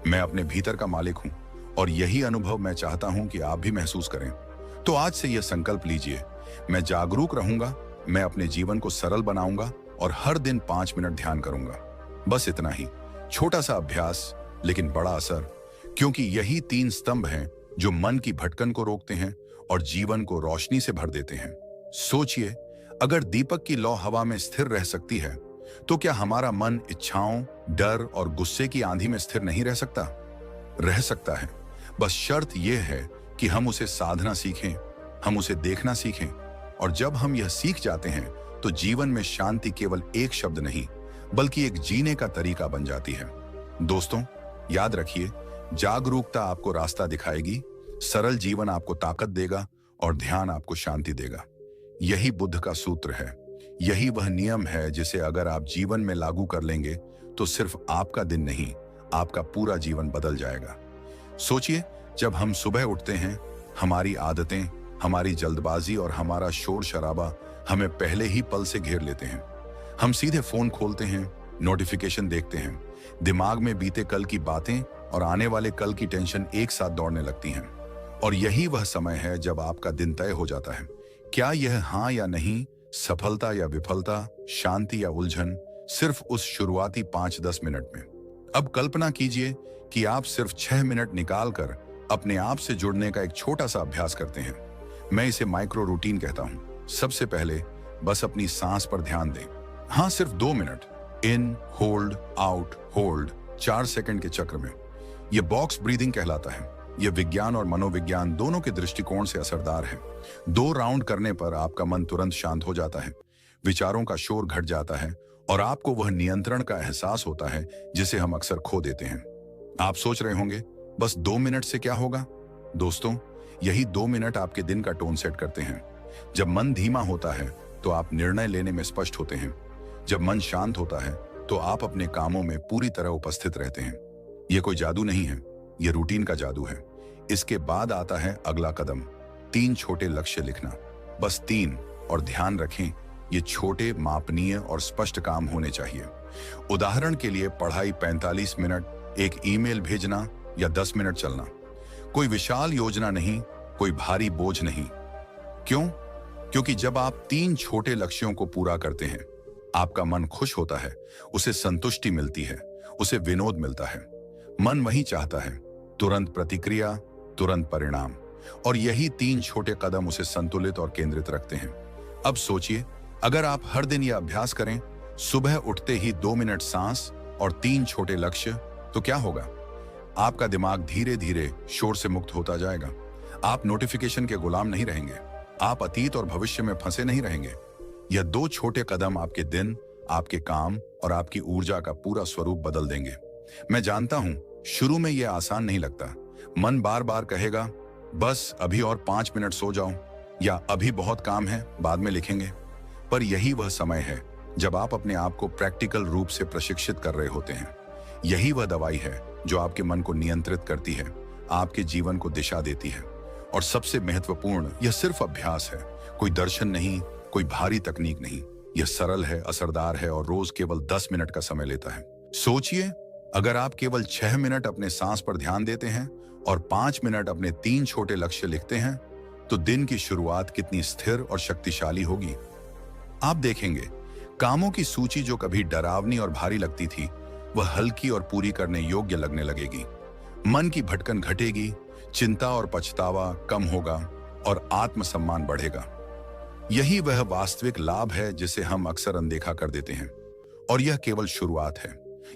मैं अपने भीतर का मालिक हूं। और यही अनुभव मैं चाहता हूं कि आप भी महसूस करें। तो आज से यह संकल्प लीजिए, मैं जागरूक रहूंगा, मैं अपने जीवन को सरल बनाऊंगा और हर दिन 5 मिनट ध्यान करूंगा। बस इतना ही, छोटा सा अभ्यास लेकिन बड़ा असर, क्योंकि यही 3 स्तंभ हैं जो मन की भटकन को रोकते हैं और जीवन को रोशनी से भर देते हैं। सोचिए, अगर दीपक की लौ हवा में स्थिर रह सकती है, तो क्या हमारा मन इच्छाओं, डर और गुस्से की आंधी में स्थिर नहीं रह सकता? रह सकता है। बस शर्त यह है कि हम उसे साधना सीखें, हम उसे देखना सीखें। और जब हम यह सीख जाते हैं, तो जीवन में शांति केवल एक शब्द नहीं, बल्कि एक जीने का तरीका बन जाती है। दोस्तों, याद रखिए, जागरूकता आपको रास्ता दिखाएगी, सरल जीवन आपको ताकत देगा और ध्यान आपको शांति देगा। यही बुद्ध का सूत्र है। यही वह नियम है जिसे अगर आप जीवन में लागू कर लेंगे, तो सिर्फ आपका दिन नहीं, आपका पूरा जीवन बदल जाएगा। सोचिए, जब हम सुबह उठते हैं, हमारी आदतें, हमारी जल्दबाजी और हमारा शोर शराबा हमें पहले ही पल से घेर लेते हैं। हम सीधे फोन खोलते हैं, नोटिफिकेशन देखते हैं, दिमाग में बीते कल की बातें और आने वाले कल की टेंशन एक साथ दौड़ने लगती हैं। और यही वह समय है जब आपका दिन तय हो जाता है। क्या यह हाँ या नहीं, सफलता या विफलता, शांति या उलझन, सिर्फ उस शुरुआती 5-10 मिनट में। अब कल्पना कीजिए कि आप सिर्फ 6 मिनट निकालकर अपने आप से जुड़ने का एक छोटा सा अभ्यास करते हैं। मैं इसे माइक्रो रूटीन कहता हूं। सबसे पहले बस अपनी सांस पर ध्यान दें। हाँ, सिर्फ 2 मिनट, इन, होल्ड, आउट, होल्ड, 4 सेकंड के चक्र में। यह बॉक्स ब्रीदिंग कहलाता है। यह विज्ञान और मनोविज्ञान दोनों के दृष्टिकोण से असरदार है। 2 राउंड करने पर आपका मन तुरंत शांत हो जाता है, विचारों का शोर घट जाता है और आपको वह नियंत्रण का एहसास होता है जिसे हम अक्सर खो देते हैं। आप सोच रहे होंगे, बस 2 मिनट से क्या होगा? दोस्तों, यही 2 मिनट आपके दिन का टोन सेट करते हैं। जब मन धीमा होता है तो आप निर्णय लेने में स्पष्ट होते हैं। जब मन शांत होता है तो आप अपने कामों में पूरी तरह उपस्थित रहते हैं। यह कोई जादू नहीं है, यह रूटीन का जादू है। इसके बाद आता है अगला कदम, 3 छोटे लक्ष्य लिखना। बस 3, और ध्यान रखें, ये छोटे, मापनीय और स्पष्ट काम होने चाहिए। उदाहरण के लिए, पढ़ाई 45 मिनट, एक ईमेल भेजना या 10 मिनट चलना। कोई विशाल योजना नहीं, कोई भारी बोझ नहीं। क्यों? क्योंकि जब आप 3 छोटे लक्ष्यों को पूरा करते हैं, आपका मन खुश होता है, उसे संतुष्टि मिलती है, उसे विनोद मिलता है। मन वही चाहता है, तुरंत प्रतिक्रिया, तुरंत परिणाम। और यही 3 छोटे कदम उसे संतुलित और केंद्रित रखते हैं। अब सोचिए, अगर आप हर दिन यह अभ्यास करें, सुबह उठते ही 2 मिनट सांस और 3 छोटे लक्ष्य, तो क्या होगा? आपका दिमाग धीरे धीरे शोर से मुक्त होता जाएगा। आप नोटिफिकेशन के गुलाम नहीं रहेंगे, आप अतीत और भविष्य में फंसे नहीं रहेंगे। यह 2 छोटे कदम आपके दिन, आपके काम और आपकी ऊर्जा का पूरा स्वरूप बदल देंगे। मैं जानता हूं, शुरू में यह आसान नहीं लगता। मन बार बार कहेगा, बस अभी और 5 मिनट सो जाओ, या अभी बहुत काम है, बाद में लिखेंगे। पर यही वह समय है जब आप अपने आप को प्रैक्टिकल रूप से प्रशिक्षित कर रहे होते हैं। यही वह दवाई है जो आपके मन को नियंत्रित करती है, आपके जीवन को दिशा देती है। और सबसे महत्वपूर्ण, यह सिर्फ अभ्यास है, कोई दर्शन नहीं, कोई भारी तकनीक नहीं। यह सरल है, असरदार है और रोज केवल 10 मिनट का समय लेता है। सोचिए, अगर आप केवल 6 मिनट अपने सांस पर ध्यान देते हैं और 5 मिनट अपने 3 छोटे लक्ष्य लिखते हैं, तो दिन की शुरुआत कितनी स्थिर और शक्तिशाली होगी। आप देखेंगे, कामों की सूची जो कभी डरावनी और भारी लगती थी, वह हल्की और पूरी करने योग्य लगने लगेगी। मन की भटकन घटेगी, चिंता और पछतावा कम होगा और आत्मसम्मान बढ़ेगा। यही वह वास्तविक लाभ है जिसे हम अक्सर अनदेखा कर देते हैं। और यह केवल शुरुआत है।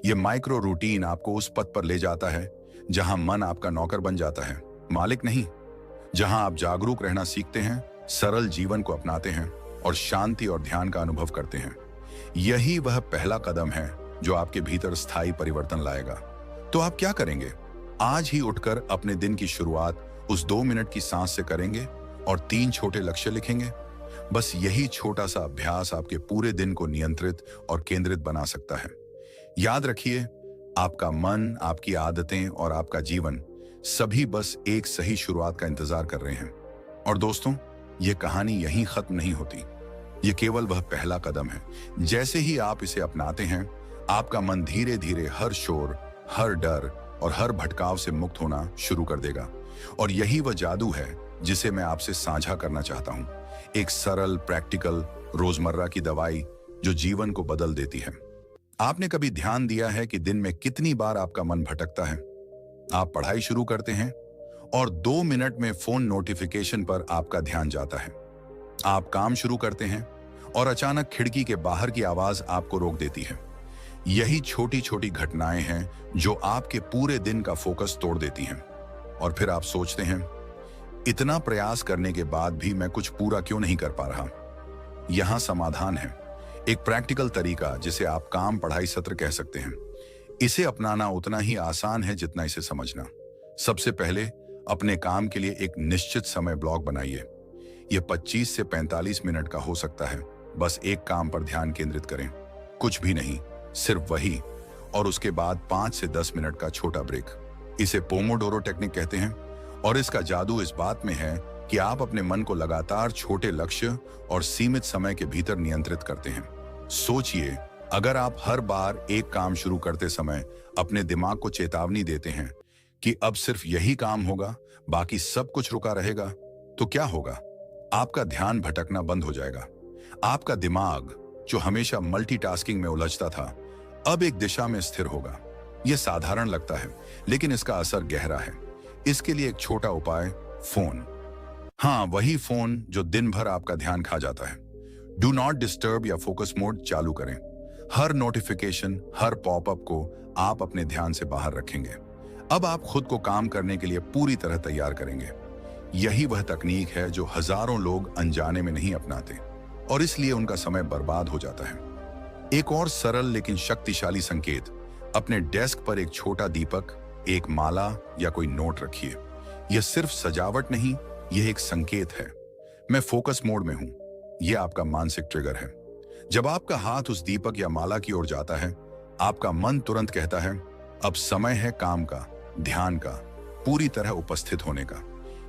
यह माइक्रो रूटीन आपको उस पथ पर ले जाता है जहां मन आपका नौकर बन जाता है, मालिक नहीं। जहां आप जागरूक रहना सीखते हैं, सरल जीवन को अपनाते हैं और शांति और ध्यान का अनुभव करते हैं। यही वह पहला कदम है जो आपके भीतर स्थायी परिवर्तन लाएगा। तो आप क्या करेंगे? आज ही उठकर अपने दिन की शुरुआत उस 2 मिनट की सांस से करेंगे और 3 छोटे लक्ष्य लिखेंगे। बस यही छोटा सा अभ्यास आपके पूरे दिन को नियंत्रित और केंद्रित बना सकता है। याद रखिए, आपका मन, आपकी आदतें और आपका जीवन सभी बस एक सही शुरुआत का इंतजार कर रहे हैं। और दोस्तों, ये कहानी यहीं खत्म नहीं होती। ये केवल वह पहला कदम है। जैसे ही आप इसे अपनाते हैं, आपका मन धीरे धीरे हर शोर, हर डर और हर भटकाव से मुक्त होना शुरू कर देगा। और यही वह जादू है जिसे मैं आपसे साझा करना चाहता हूं। एक सरल, प्रैक्टिकल, रोजमर्रा की दवाई जो जीवन को बदल देती है। आपने कभी ध्यान दिया है कि दिन में कितनी बार आपका मन भटकता है? आप पढ़ाई शुरू करते हैं और 2 मिनट में फोन नोटिफिकेशन पर आपका ध्यान जाता है। आप काम शुरू करते हैं और अचानक खिड़की के बाहर की आवाज आपको रोक देती है। यही छोटी छोटी घटनाएं हैं जो आपके पूरे दिन का फोकस तोड़ देती हैं। और फिर आप सोचते हैं, इतना प्रयास करने के बाद भी मैं कुछ पूरा क्यों नहीं कर पा रहा? यहां समाधान है, एक प्रैक्टिकल तरीका जिसे आप काम पढ़ाई सत्र कह सकते हैं। इसे अपनाना उतना ही आसान है जितना इसे समझना। सबसे पहले अपने काम के लिए एक निश्चित समय ब्लॉक बनाइए। यह 25 से 45 मिनट का हो सकता है। बस एक काम पर ध्यान केंद्रित करें, कुछ भी नहीं, सिर्फ वही। और उसके बाद 5 से 10 मिनट का छोटा ब्रेक। इसे पोमोडोरो टेक्निक कहते हैं। और इसका जादू इस बात में है कि आप अपने मन को लगातार छोटे लक्ष्य और सीमित समय के भीतर नियंत्रित करते हैं। सोचिए, अगर आप हर बार एक काम शुरू करते समय अपने दिमाग को चेतावनी देते हैं कि अब सिर्फ यही काम होगा, बाकी सब कुछ रुका रहेगा, तो क्या होगा? आपका ध्यान भटकना बंद हो जाएगा। आपका दिमाग, जो हमेशा मल्टीटास्किंग में उलझता था, अब एक दिशा में स्थिर होगा। यह साधारण लगता है, लेकिन इसका असर गहरा है। इसके लिए एक छोटा उपाय, फोन। हाँ, वही फोन जो दिन भर आपका ध्यान खा जाता है। डू नॉट डिस्टर्ब या फोकस मोड चालू करें। हर नोटिफिकेशन, हर पॉपअप को आप अपने ध्यान से बाहर रखेंगे। अब आप खुद को काम करने के लिए पूरी तरह तैयार करेंगे। यही वह तकनीक है जो हजारों लोग अनजाने में नहीं अपनाते और इसलिए उनका समय बर्बाद हो जाता है। एक और सरल लेकिन शक्तिशाली संकेत, अपने डेस्क पर एक छोटा दीपक, एक माला या कोई नोट रखिए। यह सिर्फ सजावट नहीं, यह एक संकेत है, मैं फोकस मोड में हूं। यह आपका मानसिक ट्रिगर है। जब आपका हाथ उस दीपक या माला की ओर जाता है, आपका मन तुरंत कहता है, अब समय है काम का, ध्यान का, पूरी तरह उपस्थित होने का।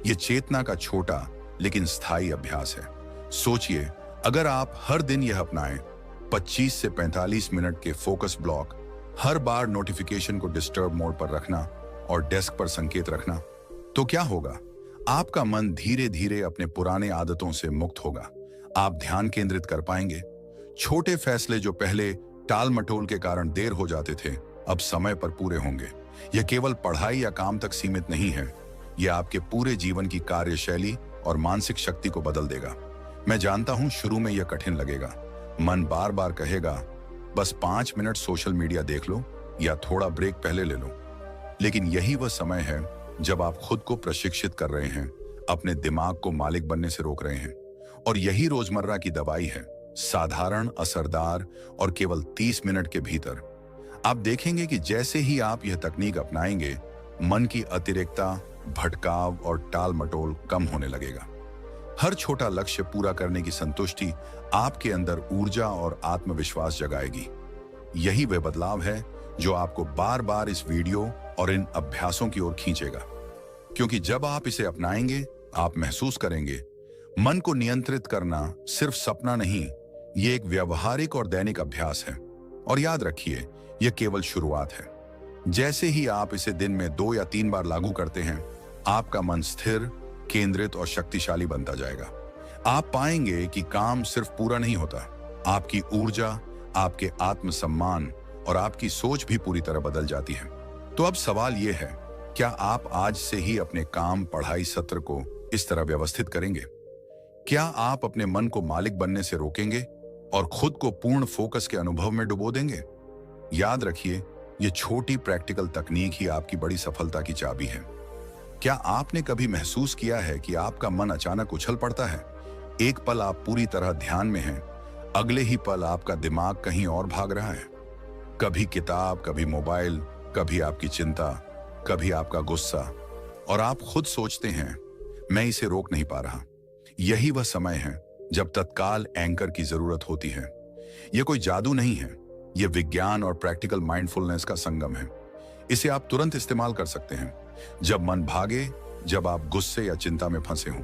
यह चेतना का छोटा लेकिन स्थायी अभ्यास है। सोचिए, अगर आप हर दिन यह अपनाएं, 25 से 45 मिनट के फोकस ब्लॉक, हर बार नोटिफिकेशन को डिस्टर्ब मोड पर रखना और डेस्क पर संकेत रखना, तो क्या होगा? आपका मन धीरे धीरे अपने पुराने आदतों से मुक्त होगा। आप ध्यान केंद्रित कर पाएंगे। छोटे फैसले जो पहले टाल मटोल के कारण देर हो जाते थे, अब समय पर पूरे होंगे। यह केवल पढ़ाई या काम तक सीमित नहीं है, यह आपके पूरे जीवन की कार्यशैली और मानसिक शक्ति को बदल देगा। मैं जानता हूं शुरू में यह कठिन लगेगा। मन बार बार कहेगा, बस 5 मिनट सोशल मीडिया देख लो या थोड़ा ब्रेक पहले ले लो। लेकिन यही वह समय है जब आप खुद को प्रशिक्षित कर रहे हैं, अपने दिमाग को मालिक बनने से रोक रहे हैं। और यही रोजमर्रा की दवाई है, साधारण, असरदार और केवल 30 मिनट के भीतर। आप देखेंगे कि जैसे ही आप यह तकनीक अपनाएंगे, मन की अतिरेकता, भटकाव और टाल मटोल कम होने लगेगा। हर छोटा लक्ष्य पूरा करने की संतुष्टि आपके अंदर ऊर्जा और आत्मविश्वास जगाएगी। यही वह बदलाव है जो आपको बार बार इस वीडियो और इन अभ्यासों की ओर खींचेगा, क्योंकि जब आप इसे अपनाएंगे आप महसूस करेंगे मन को नियंत्रित करना सिर्फ सपना नहीं, ये एक व्यवहारिक और दैनिक अभ्यास है। और याद रखिए, यह केवल शुरुआत है। जैसे ही आप इसे दिन में 2 या 3 बार लागू करते हैं, आपका मन स्थिर, केंद्रित और शक्तिशाली बनता जाएगा। आप पाएंगे कि काम सिर्फ पूरा नहीं होता, आपकी ऊर्जा, आपके आत्मसम्मान और आपकी सोच भी पूरी तरह बदल जाती है। तो अब सवाल यह है, क्या आप आज से ही अपने काम पढ़ाई सत्र को इस तरह व्यवस्थित करेंगे? क्या आप अपने मन को मालिक बनने से रोकेंगे और खुद को पूर्ण फोकस के अनुभव में डुबो देंगे? याद रखिए, यह छोटी प्रैक्टिकल तकनीक ही आपकी बड़ी सफलता की चाबी है। क्या आपने कभी महसूस किया है कि आपका मन अचानक उछल पड़ता है? एक पल आप पूरी तरह ध्यान में हैं, अगले ही पल आपका दिमाग कहीं और भाग रहा है। कभी किताब, कभी मोबाइल, कभी आपकी चिंता, कभी आपका गुस्सा, और आप खुद सोचते हैं, मैं इसे रोक नहीं पा रहा। यही वह समय है जब तत्काल एंकर की जरूरत होती है। यह कोई जादू नहीं है, यह विज्ञान और प्रैक्टिकल माइंडफुलनेस का संगम है। इसे आप तुरंत इस्तेमाल कर सकते हैं जब मन भागे, जब आप गुस्से या चिंता में फंसे हों।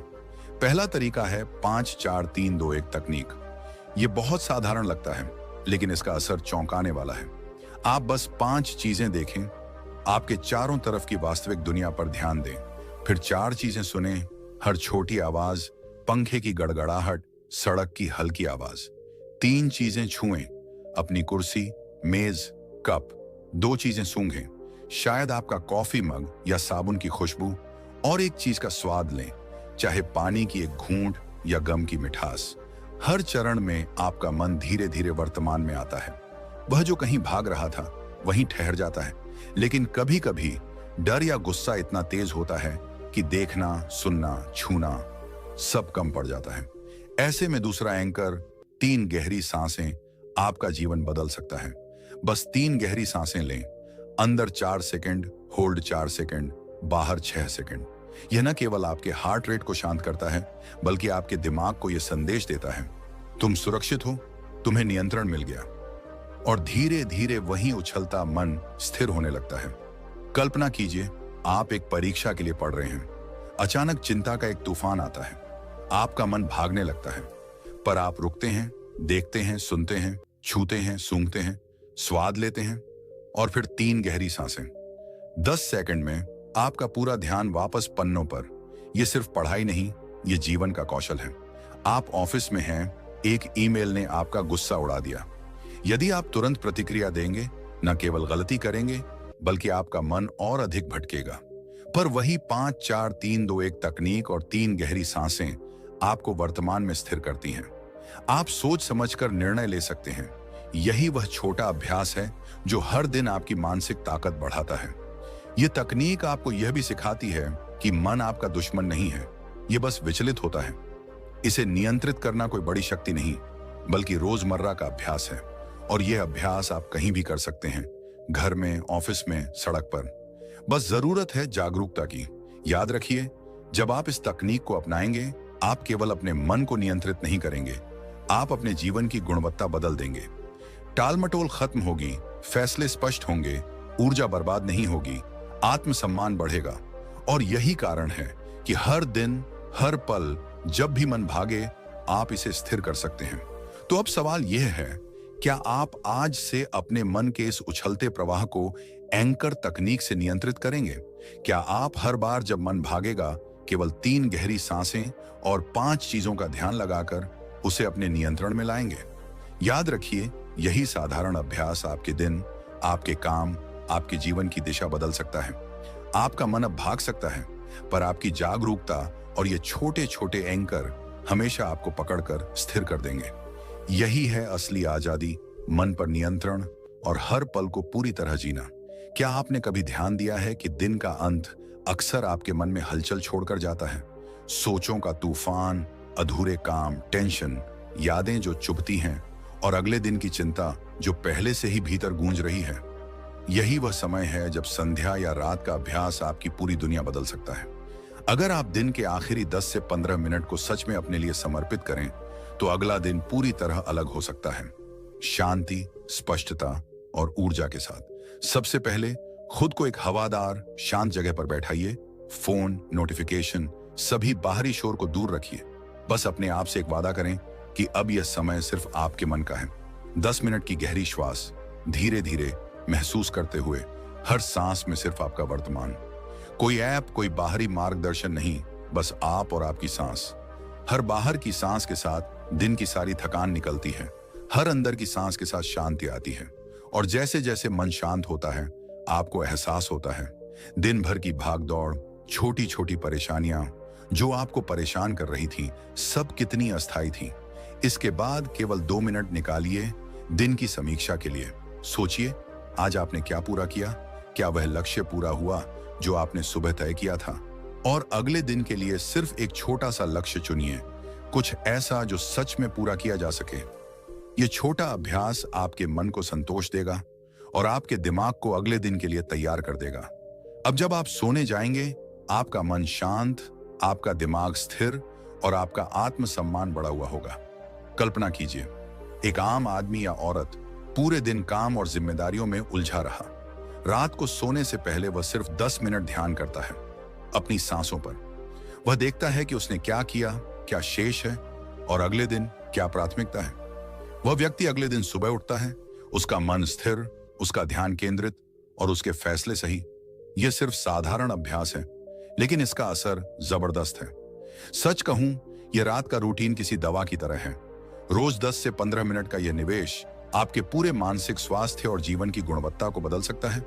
पहला तरीका है 5-4-3-2-1 तकनीक। यह बहुत साधारण लगता है, लेकिन इसका असर चौंकाने वाला है। आप बस 5 चीजें देखें, आपके चारों तरफ की वास्तविक दुनिया पर ध्यान दें, फिर 4 चीजें सुनें, हर छोटी आवाज, पंखे की गड़गड़ाहट, सड़क की हल्की आवाज। 3 चीजें छुएं, अपनी कुर्सी, मेज, कप। 2 चीजें सूंघें, शायद आपका कॉफी मग या साबुन की खुशबू। और 1 चीज का स्वाद लें, चाहे पानी की एक घूंट या गम की मिठास। हर चरण में आपका मन धीरे धीरे वर्तमान में आता है। वह जो कहीं भाग रहा था वहीं ठहर जाता है। लेकिन कभी कभी डर या गुस्सा इतना तेज होता है कि देखना, सुनना, छूना सब कम पड़ जाता है। ऐसे में दूसरा एंकर 3 गहरी सांसें आपका जीवन बदल सकता है। बस 3 गहरी सांसें लें, अंदर 4 सेकंड, होल्ड 4 सेकंड, बाहर 6 सेकंड। यह न केवल आपके हार्ट रेट को शांत करता है, बल्कि आपके दिमाग को यह संदेश देता है, तुम सुरक्षित हो, तुम्हें नियंत्रण मिल गया। और धीरे धीरे वहीं उछलता मन स्थिर होने लगता है। कल्पना कीजिए, आप एक परीक्षा के लिए पढ़ रहे हैं। अचानक चिंता का एक तूफान आता है, आपका मन भागने लगता है, पर आप रुकते हैं, देखते हैं, सुनते हैं, छूते हैं, सूंघते हैं, स्वाद लेते हैं, और फिर 3 गहरी सांसें। 10 सेकंड में आपका पूरा ध्यान वापस पन्नों पर। यह सिर्फ पढ़ाई नहीं, यह जीवन का कौशल है। आप ऑफिस में हैं, एक ईमेल ने आपका गुस्सा उड़ा दिया। यदि आप तुरंत प्रतिक्रिया देंगे, न केवल गलती करेंगे, बल्कि आपका मन और अधिक भटकेगा। पर वही 5-4-3-2-1 तकनीक और 3 गहरी सांसें आपको वर्तमान में स्थिर करती हैं। आप सोच समझकर निर्णय ले सकते हैं। यही वह छोटा अभ्यास है जो हर दिन आपकी मानसिक ताकत बढ़ाता है। यह तकनीक आपको यह भी सिखाती है कि मन आपका दुश्मन नहीं है, यह बस विचलित होता है। इसे नियंत्रित करना कोई बड़ी शक्ति नहीं, बल्कि रोजमर्रा का अभ्यास है। और यह अभ्यास आप कहीं भी कर सकते हैं, घर में, ऑफिस में, सड़क पर। बस जरूरत है जागरूकता की। याद रखिए, जब आप इस तकनीक को अपनाएंगे, आप केवल अपने मन को नियंत्रित नहीं करेंगे, आप अपने जीवन की गुणवत्ता बदल देंगे। टालमटोल खत्म होगी, फैसले स्पष्ट होंगे, ऊर्जा बर्बाद नहीं होगी, आत्मसम्मान बढ़ेगा। और यही कारण है कि हर दिन, हर पल, जब भी मन भागे, आप इसे स्थिर कर सकते हैं। तो अब सवाल यह है, क्या आप आज से अपने मन के इस उछलते प्रवाह को एंकर तकनीक से नियंत्रित करेंगे? क्या आप हर बार जब मन भागेगा, केवल 3 गहरी सांसें और 5 चीजों का ध्यान लगाकर उसे अपने नियंत्रण में लाएंगे? याद रखिए, यही साधारण अभ्यास आपके दिन, आपके काम, आपके जीवन की दिशा बदल सकता है। आपका मन अब भाग सकता है, पर आपकी जागरूकता और ये छोटे छोटे एंकर हमेशा आपको पकड़कर स्थिर कर देंगे। यही है असली आजादी, मन पर नियंत्रण और हर पल को पूरी तरह जीना। क्या आपने कभी ध्यान दिया है कि दिन का अंत अक्सर आपके मन में हलचल छोड़कर जाता है? सोचों का तूफान, अधूरे काम, टेंशन, यादें जो चुभती हैं और अगले दिन की चिंता जो पहले से ही भीतर गूंज रही है। यही वह समय है जब संध्या या रात का अभ्यास आपकी पूरी दुनिया बदल सकता है। अगर आप दिन के आखिरी 10 से 15 मिनट को सच में अपने लिए समर्पित करें तो अगला दिन पूरी तरह अलग हो सकता है, शांति, स्पष्टता और ऊर्जा के साथ। सबसे पहले खुद को एक हवादार, शांत जगह पर बैठाइए। फोन, नोटिफिकेशन, सभी बाहरी शोर को दूर रखिए। बस अपने आप से एक वादा करें कि अब यह समय सिर्फ आपके मन का है। 10 मिनट की गहरी श्वास, धीरे धीरे महसूस करते हुए हर सांस में सिर्फ आपका वर्तमान। कोई ऐप, कोई बाहरी मार्गदर्शन नहीं, बस आप और आपकी सांस। हर बाहर की सांस के साथ दिन की सारी थकान निकलती है, हर अंदर की सांस के साथ शांति आती है। और जैसे जैसे मन शांत होता है, आपको एहसास होता है दिन भर की भाग दौड़, छोटी छोटी परेशानियां जो आपको परेशान कर रही थी, सब कितनी अस्थायी थी। इसके बाद केवल 2 मिनट निकालिए दिन की समीक्षा के लिए। सोचिए, आज आपने क्या पूरा किया? क्या वह लक्ष्य पूरा हुआ जो आपने सुबह तय किया था? और अगले दिन के लिए सिर्फ एक छोटा सा लक्ष्य चुनिए, कुछ ऐसा जो सच में पूरा किया जा सके। यह छोटा अभ्यास आपके मन को संतोष देगा और आपके दिमाग को अगले दिन के लिए तैयार कर देगा। अब जब आप सोने जाएंगे, आपका मन शांत, आपका दिमाग स्थिर और आपका आत्मसम्मान बढ़ा हुआ होगा। कल्पना कीजिए, एक आम आदमी या औरत पूरे दिन काम और जिम्मेदारियों में उलझा रहा। रात को सोने से पहले वह सिर्फ 10 मिनट ध्यान करता है अपनी सांसों पर। वह देखता है कि उसने क्या किया, क्या शेष है और अगले दिन क्या प्राथमिकता है। वह व्यक्ति अगले दिन सुबह उठता है, उसका मन स्थिर, उसका ध्यान केंद्रित और उसके फैसले सही। यह सिर्फ साधारण अभ्यास है, लेकिन इसका असर जबरदस्त है। सच कहूं, यह रात का रूटीन किसी दवा की तरह है। रोज 10 से 15 मिनट का यह निवेश आपके पूरे मानसिक स्वास्थ्य और जीवन की गुणवत्ता को बदल सकता है।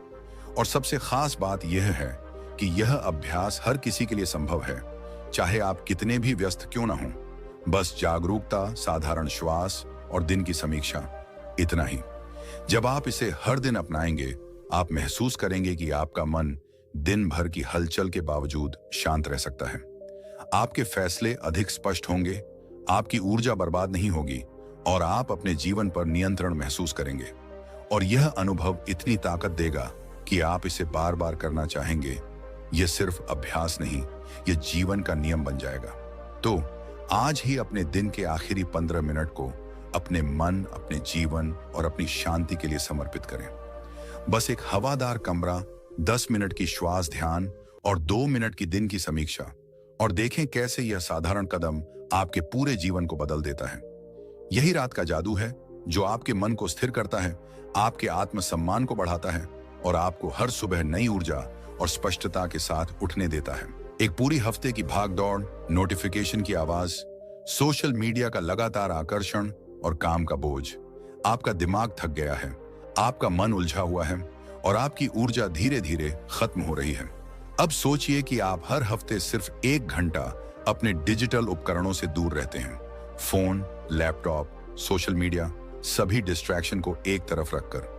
और सबसे खास बात यह है कि यह अभ्यास हर किसी के लिए संभव है, चाहे आप कितने भी व्यस्त क्यों ना हों। बस जागरूकता, साधारण श्वास और दिन की समीक्षा, इतना ही। जब आप इसे हर दिन अपनाएंगे, आप महसूस करेंगे कि आपका मन दिन भर की हलचल के बावजूद शांत रह सकता है। आपके फैसले अधिक स्पष्ट होंगे, आपकी ऊर्जा बर्बाद नहीं होगी और आप अपने जीवन पर नियंत्रण महसूस करेंगे। और यह अनुभव इतनी ताकत देगा कि आप इसे बार बार करना चाहेंगे। यह सिर्फ अभ्यास नहीं, यह जीवन का नियम बन जाएगा। तो आज ही अपने दिन के आखिरी 15 मिनट को अपने मन, अपने जीवन और अपनी शांति के लिए समर्पित करें। बस एक हवादार कमरा, 10 मिनट की श्वास ध्यान और 2 मिनट की दिन की समीक्षा, और देखें कैसे यह साधारण कदम आपके पूरे जीवन को बदल देता है। यही रात का जादू है जो आपके मन को स्थिर करता है, आपके आत्मसम्मान को बढ़ाता है और आपको हर सुबह नई ऊर्जा और स्पष्टता के साथ उठने देता है। एक पूरी हफ्ते की भागदौड़, नोटिफिकेशन की आवाज, सोशल मीडिया का लगातार आकर्षण और काम का बोझ, आपका दिमाग थक गया है, आपका मन उलझा हुआ है और आपकी ऊर्जा धीरे धीरे खत्म हो रही है। अब सोचिए कि आप हर हफ्ते सिर्फ 1 घंटा अपने डिजिटल उपकरणों से दूर रहते हैं। फोन, लैपटॉप, सोशल मीडिया, सभी डिस्ट्रैक्शन को एक तरफ रखकर।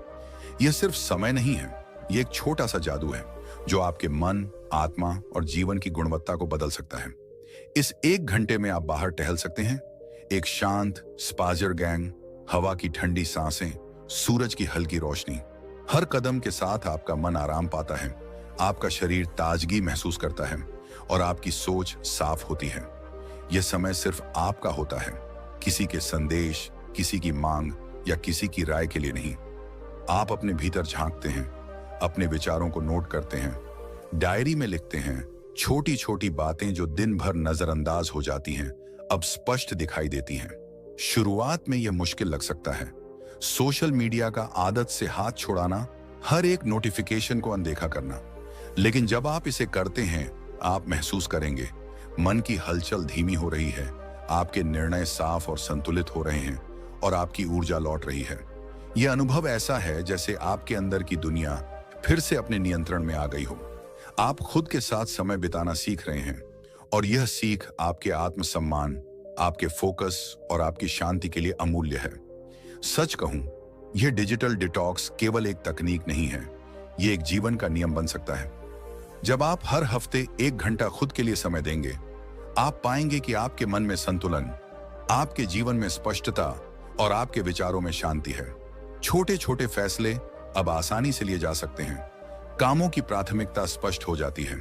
यह सिर्फ समय नहीं है, यह एक छोटा सा जादू है जो आपके मन, आत्मा और जीवन की गुणवत्ता को बदल सकता है। इस 1 घंटे में आप बाहर टहल सकते हैं। एक शांत स्पाजर गैंग, हवा की ठंडी सांसें, सूरज की हल्की रोशनी। हर कदम के साथ आपका मन आराम पाता है, आपका शरीर ताजगी महसूस करता है और आपकी सोच साफ होती है। यह समय सिर्फ आपका होता है, किसी के संदेश, किसी की मांग या किसी की राय के लिए नहीं। आप अपने भीतर झांकते हैं, अपने विचारों को नोट करते हैं, डायरी में लिखते हैं। छोटी छोटी बातें जो दिन भर नजरअंदाज हो जाती हैं, अब स्पष्ट दिखाई देती हैं। शुरुआत में यह मुश्किल लग सकता है, सोशल मीडिया का आदत से हाथ छुड़ाना, हर एक नोटिफिकेशन को अनदेखा करना। लेकिन जब आप इसे करते हैं, आप महसूस करेंगे मन की हलचल धीमी हो रही है, आपके निर्णय साफ और संतुलित हो रहे हैं और आपकी ऊर्जा लौट रही है। यह अनुभव ऐसा है जैसे आपके अंदर की दुनिया फिर से अपने नियंत्रण में आ गई हो। आप खुद के साथ समय बिताना सीख रहे हैं और यह सीख आपके आत्मसम्मान, आपके फोकस और आपकी शांति के लिए अमूल्य है। सच कहूं, यह डिजिटल डिटॉक्स केवल एक तकनीक नहीं है, यह एक जीवन का नियम बन सकता है। जब आप हर हफ्ते 1 घंटा खुद के लिए समय देंगे, आप पाएंगे कि आपके मन में संतुलन, आपके जीवन में स्पष्टता और आपके विचारों में शांति है। छोटे छोटे फैसले अब आसानी से लिए जा सकते हैं, कामों की प्राथमिकता स्पष्ट हो जाती है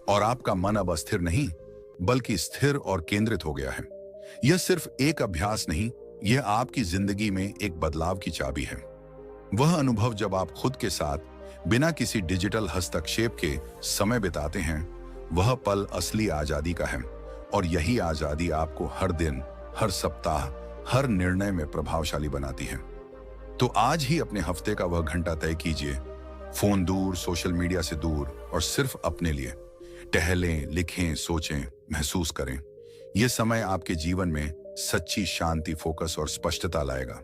और आपका मन अब अस्थिर नहीं बल्कि स्थिर और केंद्रित हो गया है। यह सिर्फ एक अभ्यास नहीं, यह आपकी जिंदगी में एक बदलाव की चाबी है। वह अनुभव जब आप खुद के साथ बिना किसी डिजिटल हस्तक्षेप के समय बिताते हैं, वह पल असली आजादी का है। और यही आजादी आपको हर दिन, हर सप्ताह, हर निर्णय में प्रभावशाली बनाती है। तो आज ही अपने हफ्ते का वह घंटा तय कीजिए, फोन दूर, सोशल मीडिया से दूर, और सिर्फ अपने लिए टहलें, लिखें, सोचें, महसूस करें। यह समय आपके जीवन में सच्ची शांति, फोकस और स्पष्टता लाएगा।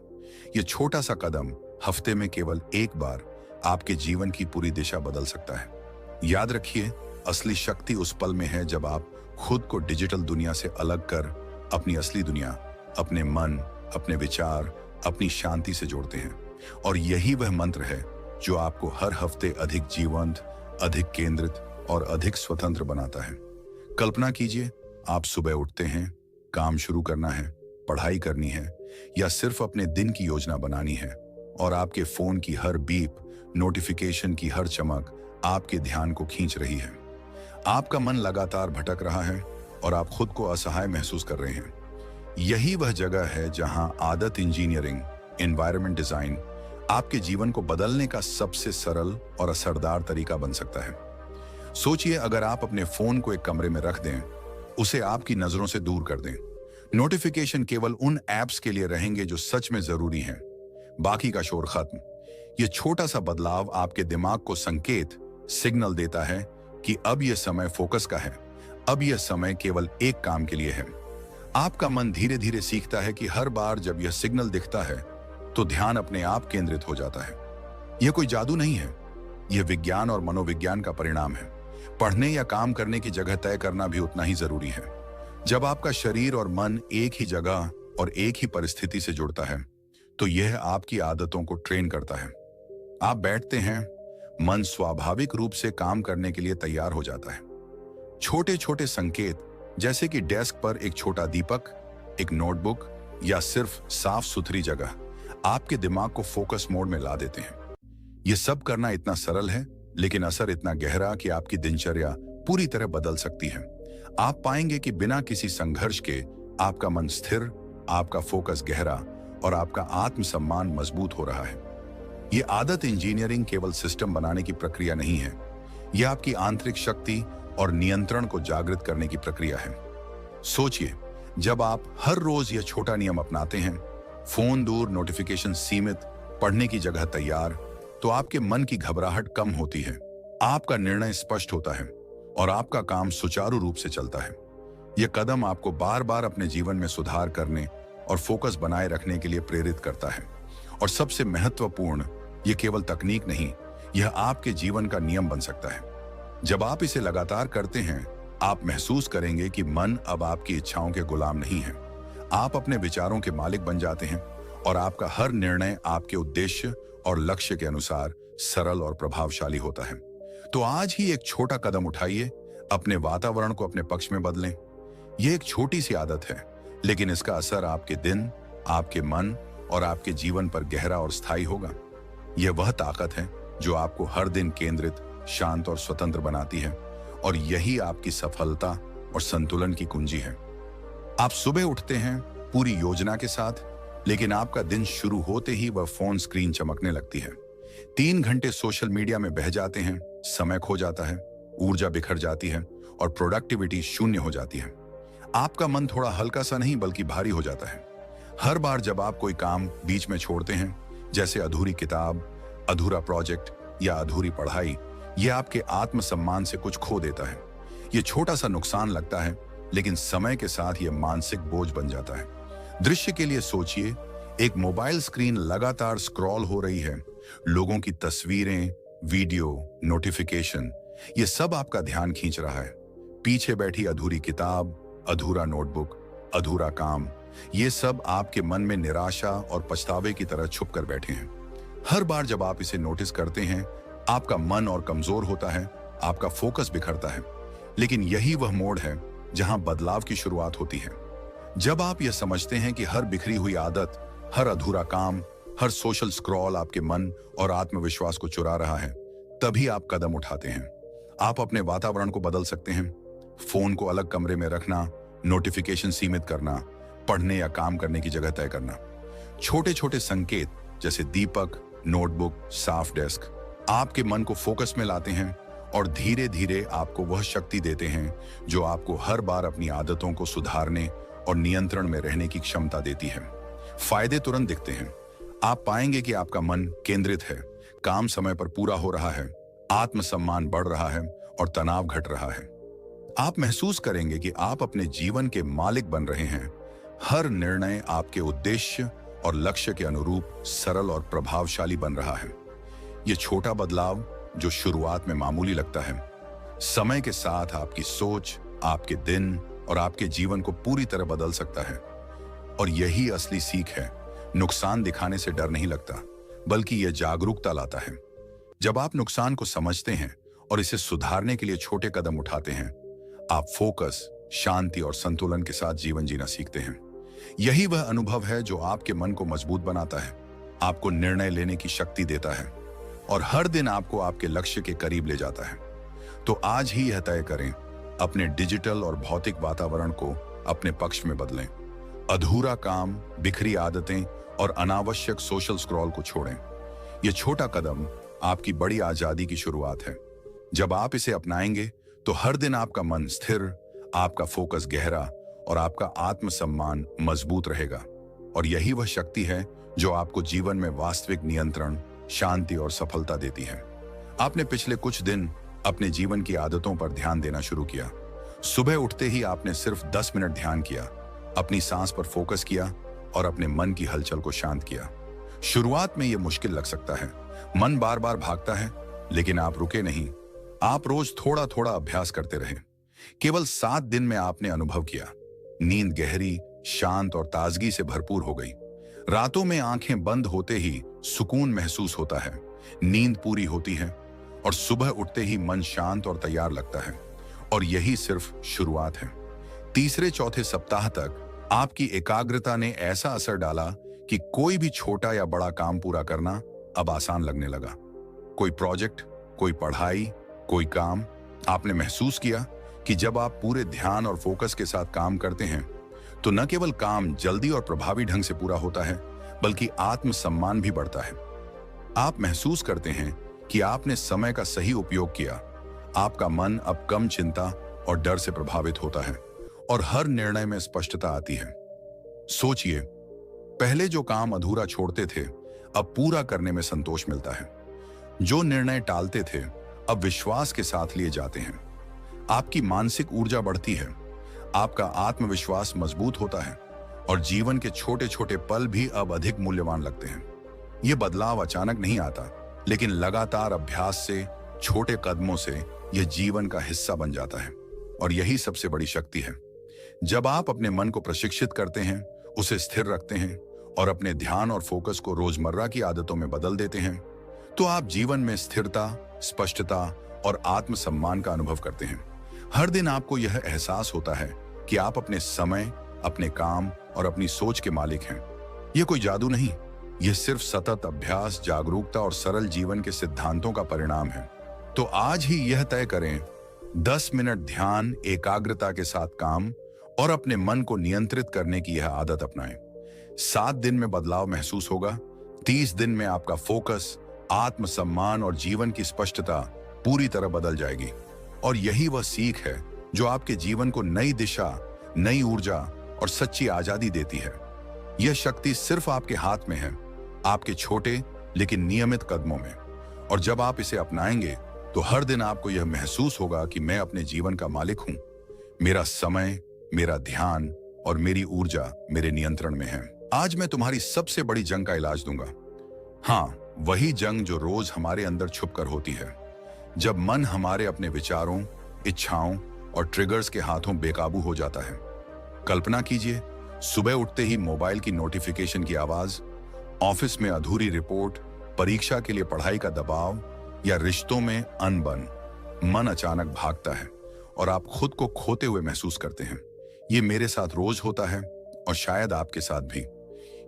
यह छोटा सा कदम हफ्ते में केवल एक बार आपके जीवन की पूरी दिशा बदल सकता है। याद रखिए, असली शक्ति उस पल में है जब आप खुद को डिजिटल दुनिया से अलग कर अपनी असली दुनिया, अपने मन, अपने विचार, अपनी शांति से जोड़ते हैं। और यही वह मंत्र है जो आपको हर हफ्ते अधिक जीवंत, अधिक केंद्रित और अधिक स्वतंत्र बनाता है। कल्पना कीजिए, आप सुबह उठते हैं, काम शुरू करना है, पढ़ाई करनी है या सिर्फ अपने दिन की योजना बनानी है, और आपके फोन की हर बीप, नोटिफिकेशन की हर चमक आपके ध्यान को खींच रही है। आपका मन लगातार भटक रहा है और आप खुद को असहाय महसूस कर रहे हैं। यही वह जगह है जहां आदत इंजीनियरिंग, एनवायरनमेंट डिजाइन आपके जीवन को बदलने का सबसे सरल और असरदार तरीका बन सकता है। सोचिए, अगर आप अपने फोन को एक कमरे में रख दें, उसे आपकी नजरों से दूर कर दें, नोटिफिकेशन केवल उन ऐप्स के लिए रहेंगे जो सच में जरूरी हैं, बाकी का शोर खत्म। यह छोटा सा बदलाव आपके दिमाग को संकेत, सिग्नल देता है कि अब यह समय फोकस का है, अब यह समय केवल एक काम के लिए है। आपका मन धीरे धीरे सीखता है कि हर बार जब यह सिग्नल दिखता है तो ध्यान अपने आप केंद्रित हो जाता है। यह कोई जादू नहीं है, यह विज्ञान और मनोविज्ञान का परिणाम है। पढ़ने या काम करने की जगह तय करना भी उतना ही जरूरी है। जब आपका शरीर और मन एक ही जगह और एक ही परिस्थिति से जुड़ता है, तो यह आपकी आदतों को ट्रेन करता है। आप बैठते हैं, मन स्वाभाविक रूप से काम करने के लिए तैयार हो जाता है। छोटे छोटे संकेत, जैसे कि डेस्क पर एक छोटा दीपक, एक नोटबुक या सिर्फ साफ सुथरी जगह, आपके दिमाग को फोकस मोड में ला देते हैं। यह सब करना इतना सरल है, लेकिन असर इतना गहरा कि आपकी दिनचर्या पूरी तरह बदल सकती है। आप पाएंगे कि बिना किसी संघर्ष के आपका मन स्थिर, आपका फोकस गहरा और आपका आत्मसम्मान मजबूत हो रहा है। यह आदत इंजीनियरिंग केवल सिस्टम बनाने की प्रक्रिया नहीं है, यह आपकी आंतरिक शक्ति और नियंत्रण को जागृत करने की प्रक्रिया है। सोचिए, जब आप हर रोज यह छोटा नियम अपनाते हैं, फोन दूर, नोटिफिकेशन सीमित, पढ़ने की जगह तैयार, तो आपके मन की घबराहट कम होती है, आपका निर्णय स्पष्ट होता है और आपका काम सुचारू रूप से चलता है। यह कदम आपको बार बार अपने जीवन में सुधार करने और फोकस बनाए रखने के लिए प्रेरित करता है। और सबसे महत्वपूर्ण, यह केवल तकनीक नहीं, यह आपके जीवन का नियम बन सकता है। जब आप इसे लगातार करते हैं, आप महसूस करेंगे कि मन अब आपकी इच्छाओं के गुलाम नहीं है। आप अपने विचारों के मालिक बन जाते हैं और आपका हर निर्णय आपके उद्देश्य और लक्ष्य के अनुसार सरल और प्रभावशाली होता है। तो आज ही एक छोटा कदम उठाइए, अपने वातावरण को अपने पक्ष में बदलें। यह एक छोटी सी आदत है, लेकिन इसका असर आपके दिन, आपके मन और आपके जीवन पर गहरा और स्थायी होगा। यह वह ताकत है जो आपको हर दिन केंद्रित, शांत और स्वतंत्र बनाती है, और यही आपकी सफलता और संतुलन की कुंजी है। आप सुबह उठते हैं पूरी योजना के साथ, लेकिन आपका दिन शुरू होते ही वह फोन स्क्रीन चमकने लगती है। 3 घंटे सोशल मीडिया में बह जाते हैं, समय खो जाता है, ऊर्जा बिखर जाती है और प्रोडक्टिविटी शून्य हो जाती है। आपका मन थोड़ा हल्का सा नहीं बल्कि भारी हो जाता है। हर बार जब आप कोई काम बीच में छोड़ते हैं, जैसे अधूरी किताब, अधूरा प्रोजेक्ट या अधूरी पढ़ाई, यह आपके आत्मसम्मान से कुछ खो देता है। यह छोटा सा नुकसान लगता है, लेकिन समय के साथ यह मानसिक बोझ बन जाता है। दृश्य के लिए सोचिए, एक मोबाइल स्क्रीन लगातार स्क्रॉल हो रही है, लोगों की तस्वीरें, वीडियो, नोटिफिकेशन, यह सब आपका ध्यान खींच रहा है। पीछे बैठी अधूरी किताब, अधूरा नोटबुक, अधूरा काम, ये सब आपके मन में निराशा और पछतावे की तरह छुप कर बैठे हैं। हर बार जब आप इसे नोटिस करते हैं, आपका मन और कमजोर होता है, आपका फोकस बिखरता है। लेकिन यही वह मोड़ है जहां बदलाव की शुरुआत होती है। जब आप यह समझते हैं कि हर बिखरी हुई आदत, हर अधूरा काम, हर सोशल स्क्रॉल आपके मन और आत्मविश्वास को चुरा रहा है, तभी आप कदम उठाते हैं। आप अपने वातावरण को बदल सकते हैं। फोन को अलग कमरे में रखना, नोटिफिकेशन सीमित करना, पढ़ने या काम करने की जगह तय करना। छोटे छोटे संकेत जैसे दीपक, नोटबुक, साफ डेस्क आपके मन को फोकस में लाते हैं और धीरे धीरे आपको वह शक्ति देते हैं जो आपको हर बार अपनी आदतों को सुधारने और नियंत्रण में रहने की क्षमता देती है। फायदे तुरंत दिखते हैं। आप पाएंगे कि आपका मन केंद्रित है, काम समय पर पूरा हो रहा है, आत्मसम्मान बढ़ रहा है और तनाव घट रहा है। आप महसूस करेंगे कि आप अपने जीवन के मालिक बन रहे हैं। हर निर्णय आपके उद्देश्य और लक्ष्य के अनुरूप सरल और प्रभावशाली बन रहा है। यह छोटा बदलाव जो शुरुआत में मामूली लगता है, समय के साथ आपकी सोच, आपके दिन और आपके जीवन को पूरी तरह बदल सकता है। और यही असली सीख है। नुकसान दिखाने से डर नहीं लगता, बल्कि यह जागरूकता लाता है। जब आप नुकसान को समझते हैं और इसे सुधारने के लिए छोटे कदम उठाते हैं, आप फोकस, शांति और संतुलन के साथ जीवन जीना सीखते हैं। यही वह अनुभव है जो आपके मन को मजबूत बनाता है, आपको निर्णय लेने की शक्ति देता है और हर दिन आपको आपके लक्ष्य के करीब ले जाता है। तो आज ही यह तय करें, अपने डिजिटल और भौतिक वातावरण को अपने पक्ष में बदलें। अधूरा काम, बिखरी आदतें और अनावश्यक सोशल स्क्रॉल को छोड़ें। यह छोटा कदम आपकी बड़ी आजादी की शुरुआत है। जब आप इसे अपनाएंगे तो हर दिन आपका मन स्थिर, आपका फोकस गहरा और आपका आत्मसम्मान मजबूत रहेगा। और यही वह शक्ति है जो आपको जीवन में वास्तविक नियंत्रण, शांति और सफलता देती है। आपने पिछले कुछ दिन अपने जीवन की आदतों पर ध्यान देना शुरू किया। सुबह उठते ही आपने सिर्फ 10 मिनट ध्यान किया, अपनी सांस पर फोकस किया और अपने मन की हलचल को शांत किया। शुरुआत में यह मुश्किल लग सकता है, मन बार बार भागता है, लेकिन आप रुके नहीं। आप रोज थोड़ा थोड़ा अभ्यास करते रहे। केवल 7 दिन में आपने अनुभव किया, नींद गहरी, शांत और ताजगी से भरपूर हो गई। रातों में आंखें बंद होते ही सुकून महसूस होता है, नींद पूरी होती है और सुबह उठते ही मन शांत और तैयार लगता है। और यही सिर्फ शुरुआत है। तीसरे चौथे सप्ताह तक आपकी एकाग्रता ने ऐसा असर डाला कि कोई भी छोटा या बड़ा काम पूरा करना अब आसान लगने लगा। कोई प्रोजेक्ट, कोई पढ़ाई, कोई काम। आपने महसूस किया कि जब आप पूरे ध्यान और फोकस के साथ काम करते हैं तो न केवल काम जल्दी और प्रभावी ढंग से पूरा होता है, बल्कि आत्मसम्मान भी बढ़ता है। आप महसूस करते हैं कि आपने समय का सही उपयोग किया। आपका मन अब कम चिंता और डर से प्रभावित होता है और हर निर्णय में स्पष्टता आती है। सोचिए, पहले जो काम अधूरा छोड़ते थे, अब पूरा करने में संतोष मिलता है। जो निर्णय टालते थे, अब विश्वास के साथ लिए जाते हैं। आपकी मानसिक ऊर्जा बढ़ती है, आपका आत्मविश्वास मजबूत होता है और जीवन के छोटे छोटे पल भी अब अधिक मूल्यवान लगते हैं। यह बदलाव अचानक नहीं आता, लेकिन लगातार अभ्यास से, छोटे कदमों से यह जीवन का हिस्सा बन जाता है। और यही सबसे बड़ी शक्ति है। जब आप अपने मन को प्रशिक्षित करते हैं, उसे स्थिर रखते हैं और अपने ध्यान और फोकस को रोजमर्रा की आदतों में बदल देते हैं, तो आप जीवन में स्थिरता, स्पष्टता और आत्मसम्मान का अनुभव करते हैं। हर दिन आपको यह एहसास होता है कि आप अपने समय, अपने काम और अपनी सोच के मालिक हैं। यह कोई जादू नहीं, यह सिर्फ सतत अभ्यास, जागरूकता और सरल जीवन के सिद्धांतों का परिणाम है। तो आज ही यह तय करें, 10 मिनट ध्यान, एकाग्रता के साथ काम और अपने मन को नियंत्रित करने की यह आदत अपनाएं। 7 दिन में बदलाव महसूस होगा। 30 दिन में आपका फोकस, आत्मसम्मान और जीवन की स्पष्टता पूरी तरह बदल जाएगी। और यही वह सीख है जो आपके जीवन को नई दिशा, नई ऊर्जा और सच्ची आजादी देती है। यह शक्ति सिर्फ आपके हाथ में है, आपके छोटे लेकिन नियमित कदमों में। और जब आप इसे अपनाएंगे तो हर दिन आपको यह महसूस होगा कि मैं अपने जीवन का मालिक हूं। मेरा समय, मेरा ध्यान और मेरी ऊर्जा मेरे नियंत्रण में है। आज मैं तुम्हारी सबसे बड़ी जंग का इलाज दूंगा। हाँ, वही जंग जो रोज हमारे अंदर छुपकर होती है। जब मन हमारे अपने विचारों, इच्छाओं और ट्रिगर्स के हाथों बेकाबू हो जाता है। कल्पना कीजिए, सुबह उठते ही मोबाइल की नोटिफिकेशन की आवाज, ऑफिस में अधूरी रिपोर्ट, परीक्षा के लिए पढ़ाई का दबाव या रिश्तों में अनबन। मन अचानक भागता है और आप खुद को खोते हुए महसूस करते हैं। ये मेरे साथ रोज होता है और शायद आपके साथ भी।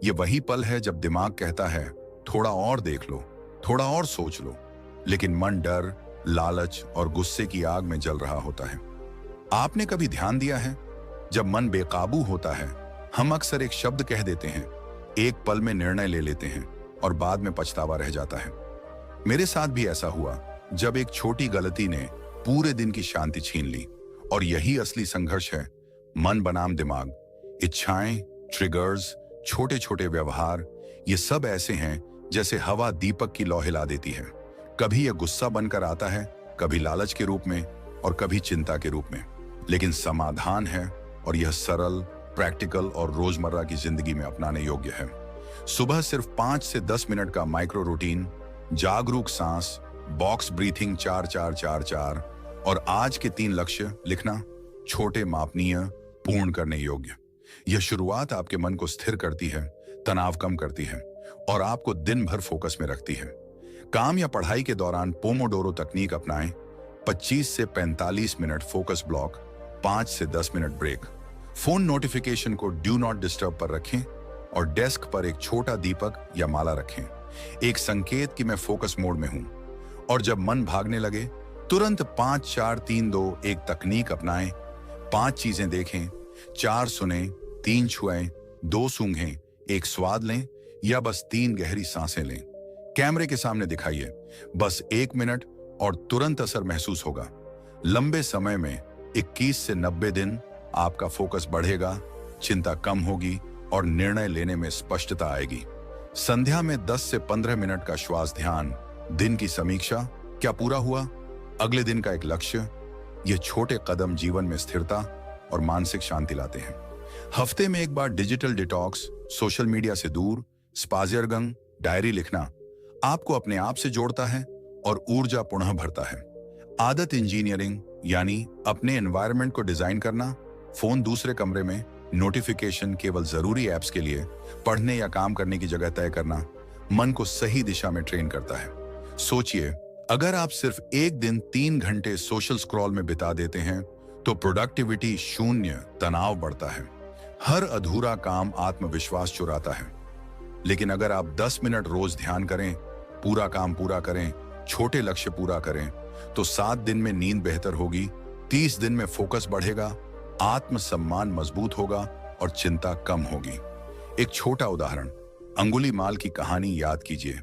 ये वही पल है जब दिमाग कहता है, थोड़ा और देख लो, थोड़ा और सोच लो, लेकिन मन डर, लालच और गुस्से की आग में जल रहा होता है। आपने कभी ध्यान दिया है, जब मन बेकाबू होता है, हम अक्सर एक शब्द कह देते हैं, एक पल में निर्णय ले लेते हैं और बाद में पछतावा रह जाता है। मेरे साथ भी ऐसा हुआ, जब एक छोटी गलती ने पूरे दिन की शांति छीन ली। और यही असली संघर्ष है, मन बनाम दिमाग। इच्छाएं, ट्रिगर्स, छोटे छोटे व्यवहार, ये सब ऐसे हैं जैसे हवा दीपक की लौ हिला देती है। कभी यह गुस्सा बनकर आता है, कभी लालच के रूप में और कभी चिंता के रूप में। लेकिन समाधान है, और यह सरल, प्रैक्टिकल और रोजमर्रा की जिंदगी में अपनाने योग्य है। सुबह सिर्फ 5 से 10 मिनट का माइक्रो रूटीन, जागरूक सांस, बॉक्स ब्रीथिंग 4-4-4-4 और आज के 3 लक्ष्य लिखना, छोटे, मापनीय, पूर्ण करने योग्य। यह शुरुआत आपके मन को स्थिर करती है, तनाव कम करती है और आपको दिन भर फोकस में रखती है। काम या पढ़ाई के दौरान पोमोडोरो तकनीक अपनाएं। 25 से 45 मिनट फोकस ब्लॉक, 5 से 10 मिनट ब्रेक। फोन नोटिफिकेशन को डू नॉट डिस्टर्ब पर रखें और डेस्क पर एक छोटा दीपक या माला रखें, एक संकेत कि मैं फोकस मोड में हूं। और जब मन भागने लगे, तुरंत 5-4-3-2 एक तकनीक अपनाएं। 5 चीजें देखें, 4 सुनें, 3 छुएं, 2 सूंघें, 1 स्वाद लें या बस 3 गहरी सांसें लें। कैमरे के सामने दिखाइए, बस 1 मिनट और तुरंत असर महसूस होगा। लंबे समय में 21 से 90 दिन आपका फोकस बढ़ेगा, चिंता कम होगी और निर्णय लेने में स्पष्टता आएगी। संध्या में 10 से 15 मिनट का श्वास ध्यान, दिन की समीक्षा, क्या पूरा हुआ, अगले दिन का एक लक्ष्य। ये छोटे कदम जीवन में स्थिरता और मानसिक शांति लाते हैं। हफ्ते में एक बार डिजिटल डिटॉक्स, सोशल मीडिया से दूर, स्पाजियरगंग, डायरी लिखना आपको अपने आप से जोड़ता है और ऊर्जा पुनः भरता है। आदत इंजीनियरिंग यानी अपने एनवायरनमेंट को डिजाइन करना, फोन दूसरे कमरे में, नोटिफिकेशन केवल जरूरी ऐप्स के लिए, पढ़ने या काम करने की जगह तय करना, मन को सही दिशा में ट्रेन करता है। सोचिए, अगर आप सिर्फ एक दिन 3 घंटे सोशल स्क्रॉल में बिता देते हैं तो प्रोडक्टिविटी 0, तनाव बढ़ता है, हर अधूरा काम आत्मविश्वास चुराता है। लेकिन अगर आप 10 मिनट रोज ध्यान करें, पूरा काम पूरा करें, छोटे लक्ष्य पूरा करें, तो 7 दिन में नींद बेहतर होगी, 30 दिन में फोकस बढ़ेगा, आत्मसम्मान मजबूत होगा और चिंता कम होगी। एक छोटा उदाहरण, अंगुलीमाल की कहानी याद कीजिए।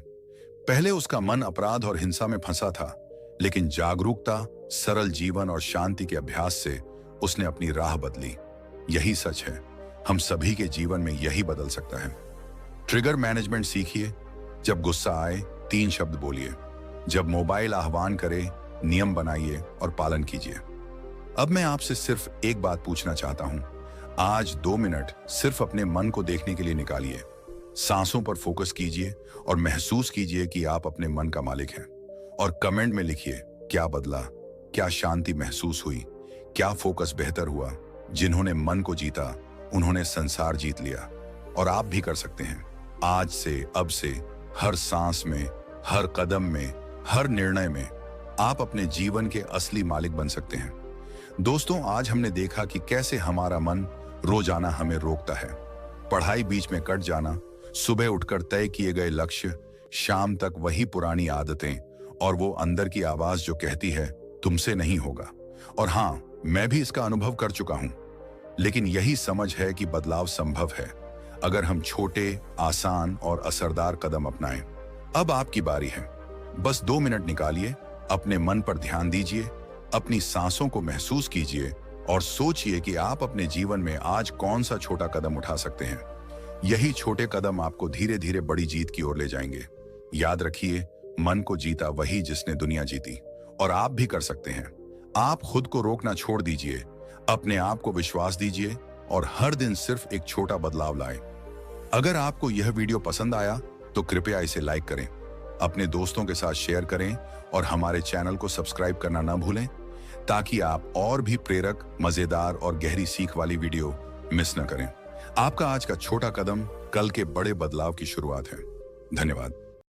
पहले उसका मन अपराध और हिंसा में फंसा था, लेकिन जागरूकता, सरल जीवन और शांति के अभ्यास से उसने अपनी राह बदली। यही सच है, हम सभी के जीवन में यही बदल सकता है। ट्रिगर मैनेजमेंट सीखिए। जब गुस्सा आए, 3 शब्द बोलिए। जब मोबाइल आह्वान करे, नियम बनाइए और पालन कीजिए। अब मैं आपसे सिर्फ एक बात पूछना चाहता हूं। आज 2 मिनट सिर्फ अपने मन को देखने के लिए निकालिए। सांसों पर फोकस कीजिए और महसूस कीजिए कि आप अपने मन का मालिक हैं। और कमेंट में लिखिए, क्या बदला, क्या शांति महसूस हुई, क्या फोकस बेहतर हुआ। जिन्होंने मन को जीता, उन्होंने संसार जीत लिया। और आप भी कर सकते हैं। आज से, अब से, हर सांस में, हर कदम में, हर निर्णय में आप अपने जीवन के असली मालिक बन सकते हैं। दोस्तों, आज हमने देखा कि कैसे हमारा मन रोजाना हमें रोकता है। पढ़ाई बीच में कट जाना, सुबह उठकर तय किए गए लक्ष्य, शाम तक वही पुरानी आदतें और वो अंदर की आवाज जो कहती है तुमसे नहीं होगा। और हाँ, मैं भी इसका अनुभव कर चुका हूं। लेकिन यही समझ है कि बदलाव संभव है अगर हम छोटे, आसान और असरदार कदम अपनाएं। अब आपकी बारी है। बस 2 मिनट निकालिए, अपने मन पर ध्यान दीजिए, अपनी सांसों को महसूस कीजिए और सोचिए कि आप अपने जीवन में आज कौन सा छोटा कदम उठा सकते हैं। यही छोटे कदम आपको धीरे धीरे बड़ी जीत की ओर ले जाएंगे। याद रखिए, मन को जीता वही जिसने दुनिया जीती। और आप भी कर सकते हैं। आप खुद को रोकना छोड़ दीजिए, अपने आप को विश्वास दीजिए और हर दिन सिर्फ एक छोटा बदलाव लाएं। अगर आपको यह वीडियो पसंद आया तो कृपया इसे लाइक करें, अपने दोस्तों के साथ शेयर करें और हमारे चैनल को सब्सक्राइब करना ना भूलें, ताकि आप और भी प्रेरक, मजेदार और गहरी सीख वाली वीडियो मिस न करें। आपका आज का छोटा कदम कल के बड़े बदलाव की शुरुआत है। धन्यवाद।